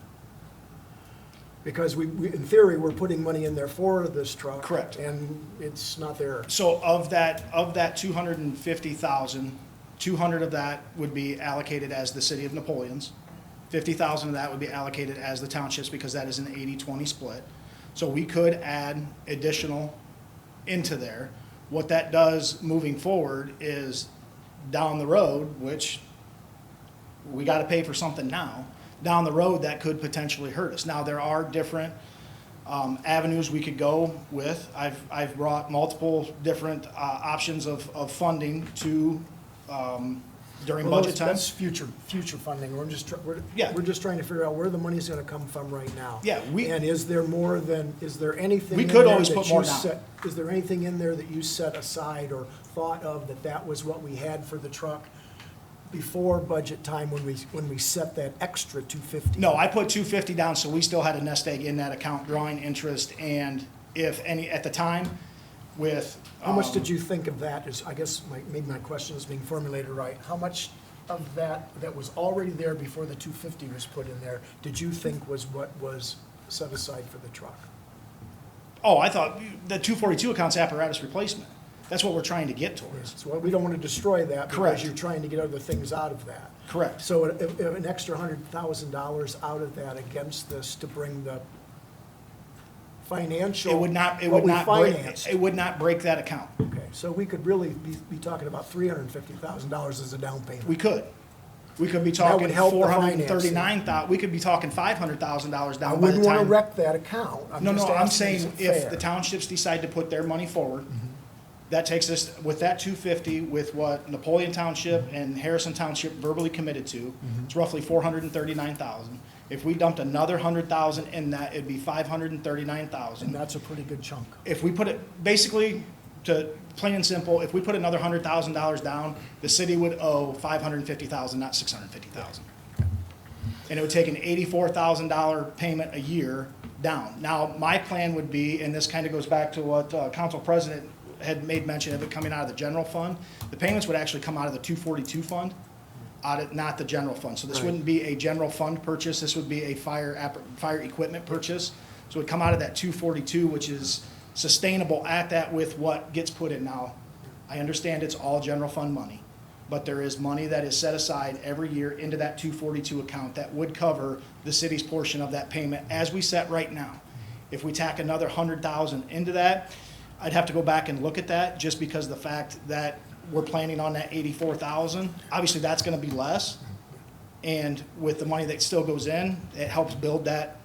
Because we, in theory, we're putting money in there for this truck. Correct. And it's not there. So of that 250,000, 200 of that would be allocated as the city of Napoleon's. 50,000 of that would be allocated as the townships, because that is an 80-20 split. So we could add additional into there. What that does moving forward is down the road, which we gotta pay for something now, down the road, that could potentially hurt us. Now, there are different avenues we could go with. I've brought multiple different options of funding to, during Well, budget time. That's future funding. We're just trying to figure out where the money's gonna come from right now. Yeah, And is there anything? We in could there always that put you more down. set- Is there anything in there that you set aside or thought of that was what we had for the truck before budget time when we set that extra 250? No, I put 250 down, so we still had a nest egg in that account drawing interest, and if any, at the time, with. How much did you think of that is, I guess, maybe my question is being formulated right. How much of that was already there before the 250 was put in there, did you think was what was set aside for the truck? Oh, I thought the 242 account's apparatus replacement. That's what we're trying to get towards. So we don't want to destroy that Correct. because you're trying to get other things out of that. Correct. So an extra $100,000 out of that against this to bring the financial, It would not what we break, financed. it would not break that account. Okay, so we could really be talking about $350,000 as a down payment. We could. We could be That would talking help the financing. 439,000, we could be talking $500,000 down by the time. I wouldn't want to wreck that account. No, just I'm asking, is saying it if fair? the townships decide to put their money forward, that takes us, with that 250, with what Napoleon Township and Harrison Township verbally committed to, it's roughly 439,000. If we dumped another 100,000 in that, it'd be 539,000. And that's a pretty good chunk. If we put it, basically, to plain and simple, if we put another $100,000 down, the city would owe $550,000, not $650,000. And it would take an $84,000 payment a year down. Now, my plan would be, and this kind of goes back to what Council President had made mention of it coming out of the general fund, the payments would actually come out of the 242 fund, not the general fund. So this Right. wouldn't be a general fund purchase, this would be a fire equipment purchase. So it would come out of that 242, which is sustainable at that with what gets put in now. I understand it's all general fund money, but there is money that is set aside every year into that 242 account that would cover the city's portion of that payment as we set right now. If we tack another 100,000 into that, I'd have to go back and look at that just because of the fact that we're planning on that 84,000. Obviously, that's gonna be less. And with the money that still goes in, it helps build that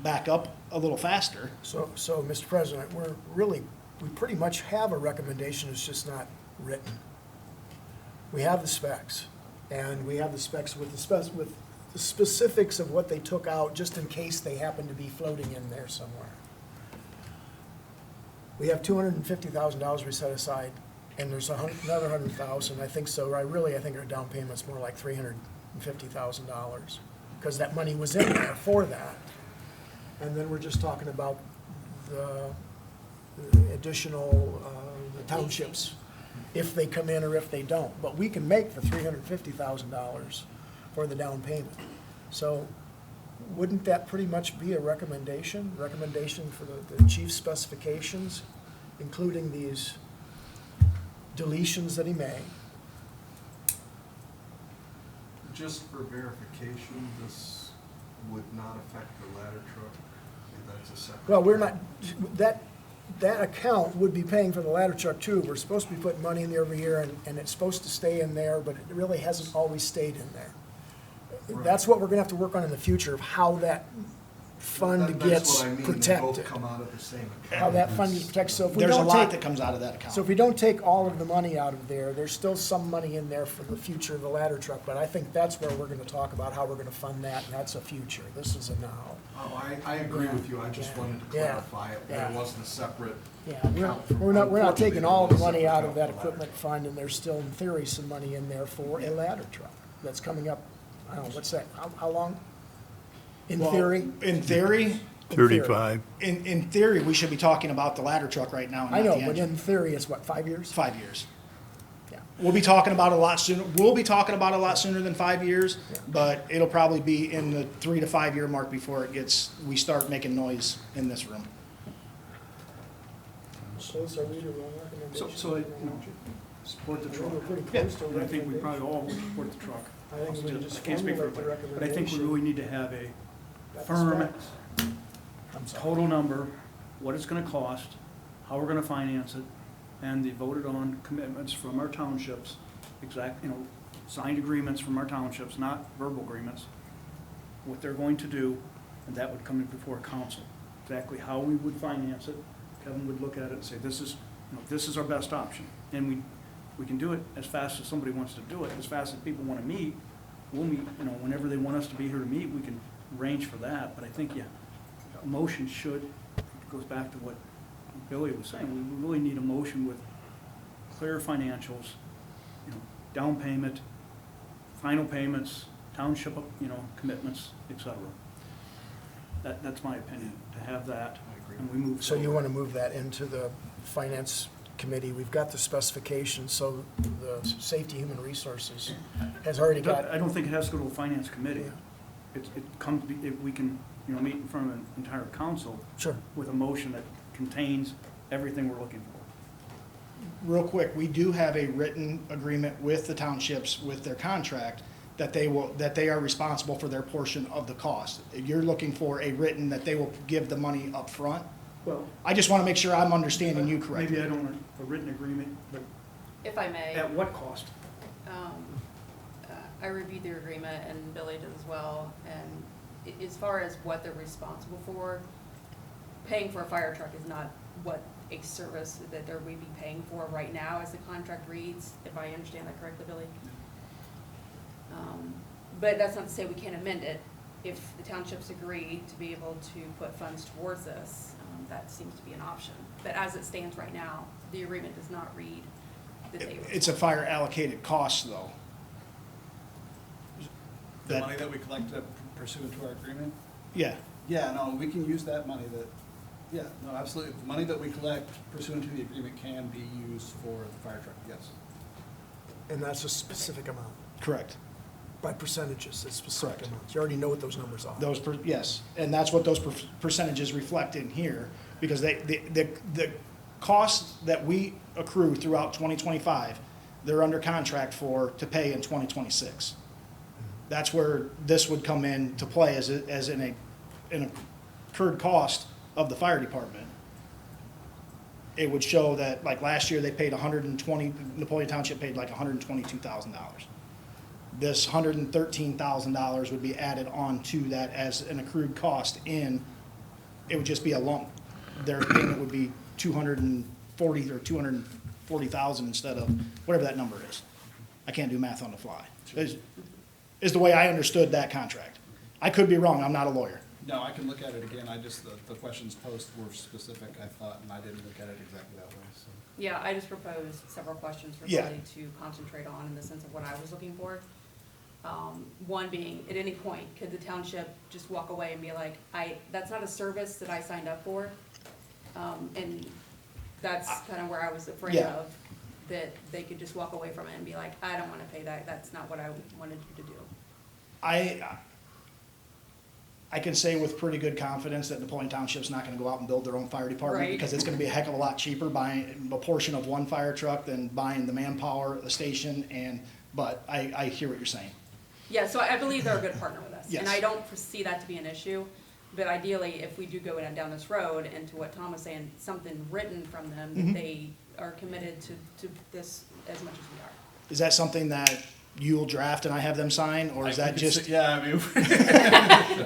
back up a little faster. So, Mr. President, we pretty much have a recommendation, it's just not written. We have the specs, and we have the specs with the specifics of what they took out, just in case they happen to be floating in there somewhere. We have $250,000 we set aside, and there's another 100,000, I think so. I think our down payment's more like $350,000, because that money was in there for that. And then we're just talking about the additional, the townships, if they come in or if they don't. But we can make the $350,000 for the down payment. So wouldn't that pretty much be a recommendation for the chief's specifications, including these deletions that he made? Just for verification, this would not affect the ladder truck? That's a separate. Well, we're not, that account would be paying for the ladder truck too. We're supposed to be putting money in there every year, and it's supposed to stay in there, but it really hasn't always stayed in there. Right. That's what we're gonna have to work on in the future, of how that fund That's gets what I mean, they protected. both come out of the same account. How that fund gets protected, so if we There's a don't lot take, that comes out of that account. so if we don't take all of the money out of there, there's still some money in there for the future of the ladder truck, but I think that's where we're gonna talk about how we're gonna fund that, and that's a future. This is a now. Oh, I agree with you, I just wanted to Yeah. clarify it, that it wasn't a separate Yeah, account. we're not taking all the money out of that Unfortunately, equipment fund, and there's still, in theory, some money in there for a ladder truck that's coming up, I don't know, what's that, how long? In Well, theory? In theory, 35. in theory, we should be talking about the ladder truck right now and I not know, the but engine. in theory, it's what, 5 years? 5 years. Yeah. We'll be talking about it a lot sooner, than 5 years, Yeah. but it'll probably be in the 3 to 5 year mark before we start making noise in this room. Those are really wrong recommendations. So, support the truck. We're pretty Yeah, close to a and I think we recommendation. probably all would support the truck. I think we Still, just I can't speak for formulate the everybody, but I think we recommendation. really need to have a Got the firm specs. I'm sorry. total number, what it's gonna cost, how we're gonna finance it, and the voted on commitments from our townships, signed agreements from our townships, not verbal agreements, what they're going to do, and that would come in before council. Exactly how we would finance it, Kevin would look at it and say, this is our best option. And we can do it as fast as somebody wants to do it, as fast as people wanna meet, we'll meet, whenever they want us to be here to meet, we can arrange for that, but I think, a motion should, it goes back to what Billy was saying, we really need a motion with clear financials, down payment, final payments, township, commitments, et cetera. That's my opinion, to have that, and we move So you forward. want to move that into the Finance Committee, we've got the specifications, so the Safety Human Resources has already got. I don't think it has to go to a finance committee. Yeah. It comes, we can, meet in front of an entire council. Sure. With a motion that contains everything we're looking for. Real quick, we do have a written agreement with the townships with their contract that they are responsible for their portion of the cost. You're looking for a written that they will give the money up front. Well, I just want to make sure I'm understanding you correctly. maybe I don't want a written agreement, but If I may. at what cost? I reviewed their agreement and Billy did as well, and as far as what they're responsible for, paying for a fire truck is not what a service that we'd be paying for right now as the contract reads, if I understand that correctly, Billy. But that's not to say we can't amend it. If the townships agree to be able to put funds towards this, that seems to be an option. But as it stands right now, the agreement does not read that they. It's a fire allocated cost, though. The money that we collect pursuant to our agreement? Yeah. Yeah, no, we can use that money no, absolutely. The money that we collect pursuant to the agreement can be used for the fire truck, yes. And that's a specific amount, Correct. by percentages, it's specific Correct. amounts. You already know what those numbers are. Yes, and that's what those percentages reflect in here, because the costs that we accrue throughout 2025, they're under contract to pay in 2026. That's where this would come into play as an incurred cost of the fire department. It would show that, like last year, they paid Napoleon Township paid like $122,000. This $113,000 would be added on to that as an accrued cost it would just be a lump. Their payment would be $240,000 or $240,000 instead of whatever that number is. I can't do math on the fly. Is the way I understood that contract. I could be wrong, I'm not a lawyer. No, I can look at it again. The questions posed were specific, I thought, and I didn't look at it exactly that way, so. Yeah, I just proposed several questions for Yeah. Billy to concentrate on in the sense of what I was looking for. One being, at any point, could the township just walk away and be like, that's not a service that I signed up for? And that's kind of where I was afraid Yeah. of, that they could just walk away from it and be like, I don't want to pay that, that's not what I wanted you to do. I can say with pretty good confidence that Napoleon Township's not gonna go out and build their own fire department, Right. because it's gonna be a heck of a lot cheaper buying a portion of one fire truck than buying the manpower, the station, but I hear what you're saying. Yeah, so I believe they're a good partner with us. Yes. And I don't foresee that to be an issue. But ideally, if we do go down this road, and to what Tom was saying, something written from them, that Mhm. they are committed to this as much as we are. Is that something that you'll draft and I have them sign, or is that just, Yeah, I mean.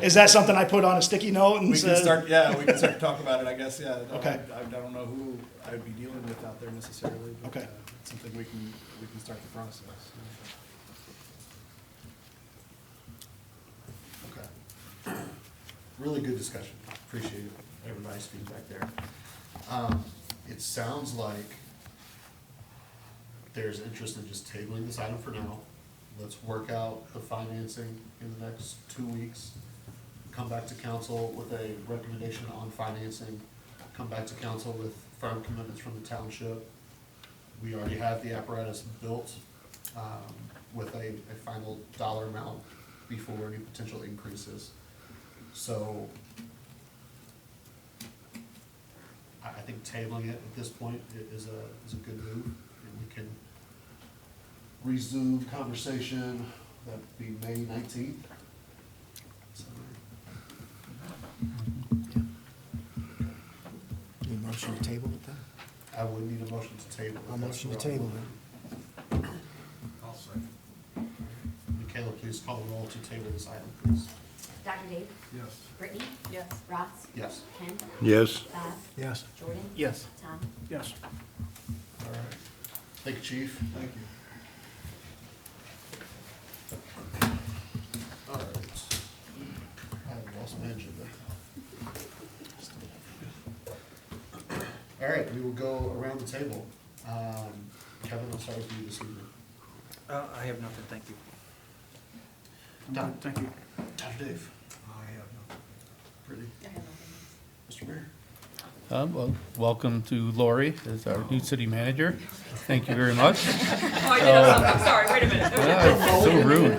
is that something I put on a sticky note and We can say? start to talk about it, I guess, yeah. No, Okay. I don't know who I would be dealing with out there necessarily, but Okay. it's something we can start the process. Okay. Really good discussion. Appreciate everybody's feedback there. It sounds like there's interest in just tabling this item for now. Let's work out the financing in the next 2 weeks. Come back to council with a recommendation on financing. Come back to council with firm commitments from the township. We already have the apparatus built with a final dollar amount before any potential increases. So I think tabling it at this point is a good move, and we can resume conversation. That'd be May 19th. Need a motion to table it then? I would need a motion to table. I'll motion to table then. I'll second. Michaela, please call the roll to table this item, please. Dr. Dave? Yes. Brittany? Yes. Ross? Yes. Ken? Yes. Bob? Yes. Jordan? Yes. Tom? Yes. All right. Thank you, Chief. Thank you. All right. I lost my agenda. All right, we will go around the table. Kevin, I'll start with you this evening. I have nothing, thank you. Done. Thank you. Dr. Dave. I have nothing. Brittany. I have nothing. Mr. Mayor. Well, welcome to Lori as our new city manager. Thank you very much. Oh, I did have something, sorry, wait a minute. Yeah, so rude.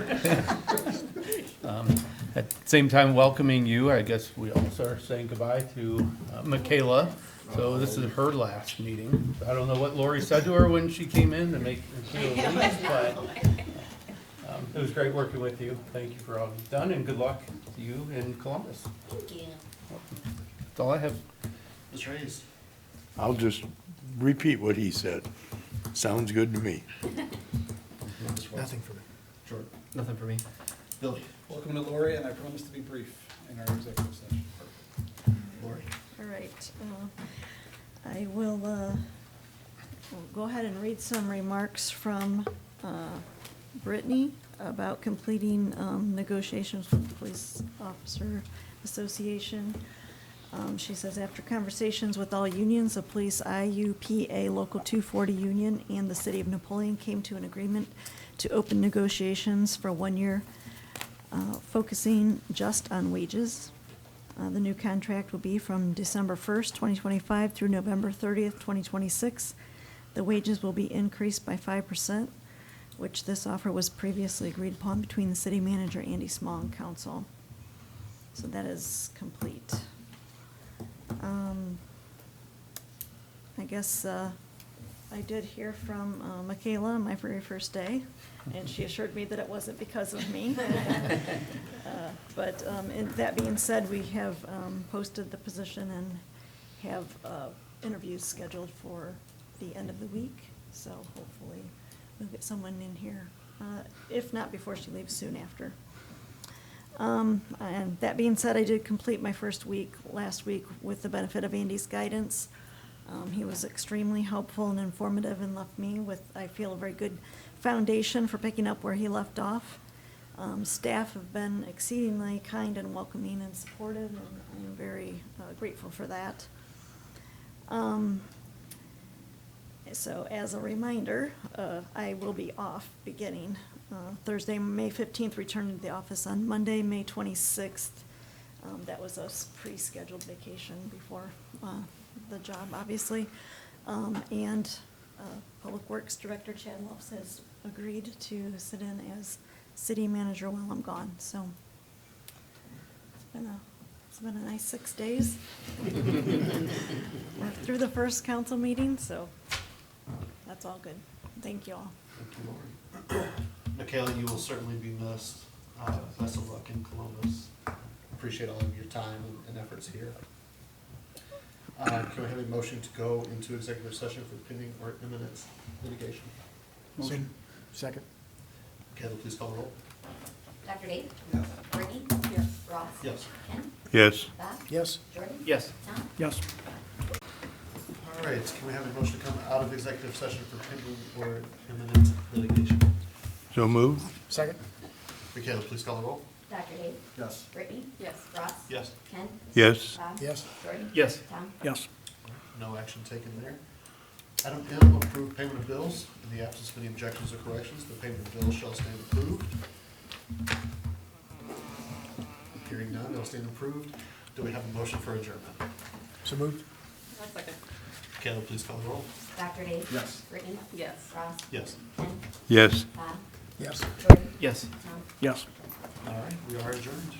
At the same time welcoming you, I guess we also are saying goodbye to Michaela. So this is her last meeting. I don't know what Lori said to her when she came in to make Michaela leave, but it was great working with you. Thank you for all you've done, and good luck to you in Columbus. Thank you. That's all I have. Mr. Hayes? I'll just repeat what he said. Sounds good to me. Nothing for me. Jordan? Nothing for me. Billy? Welcome to Lori, and I promise to be brief in our executive session. Lori? All right. I will go ahead and read some remarks from Brittany about completing negotiations with the Police Officer Association. She says, after conversations with all unions, the Police IUPA Local 240 Union and the City of Napoleon came to an agreement to open negotiations for 1 year, focusing just on wages. The new contract will be from December 1st, 2025 through November 30th, 2026. The wages will be increased by 5%, which this offer was previously agreed upon between the city manager, Andy Small, and council. So that is complete. I guess I did hear from Michaela on my very first day, and she assured me that it wasn't because of me. But that being said, we have posted the position and have interviews scheduled for the end of the week. So hopefully we'll get someone in here, if not before she leaves, soon after. And that being said, I did complete my first week last week with the benefit of Andy's guidance. He was extremely helpful and informative and left me with, I feel, a very good foundation for picking up where he left off. Staff have been exceedingly kind and welcoming and supportive, and I am very grateful for that. So as a reminder, I will be off beginning Thursday, May 15th, returning to the office on Monday, May 26th. That was a pre-scheduled vacation before the job, obviously. And Public Works Director Chad Lopes has agreed to sit in as city manager while I'm gone. So it's been a nice 6 days. We're through the first council meeting, so that's all good. Thank you all. Thank you, Lori. Michaela, you will certainly be missed. Best of luck in Columbus. Appreciate all of your time and efforts here. Can we have a motion to go into executive session for pending or imminent litigation? Motion. Second. Michaela, please call the roll. Dr. Dave? Yes. Brittany? Yes. Ross? Yes. Ken? Yes. Bob? Yes. Jordan? Yes. Tom? Yes. All right, can we have a motion to come out of executive session for pending or imminent litigation? So moved? Second. Michaela, please call the roll. Dr. Dave? Yes. Brittany? Yes. Ross? Yes. Ken? Yes. Bob? Yes. Jordan? Yes. Tom? Yes. No action taken there. Item M, approve payment of bills. In the absence of any objections or corrections, the payment of bills shall stand approved. Hearing none, they'll stand approved. Do we have a motion for adjournment? So moved. One second. Michaela, please call the roll. Dr. Dave? Yes. Brittany? Yes. Ross? Yes. Ken? Yes. Bob? Yes. Jordan? Yes. Tom? Yes. All right, we are adjourned.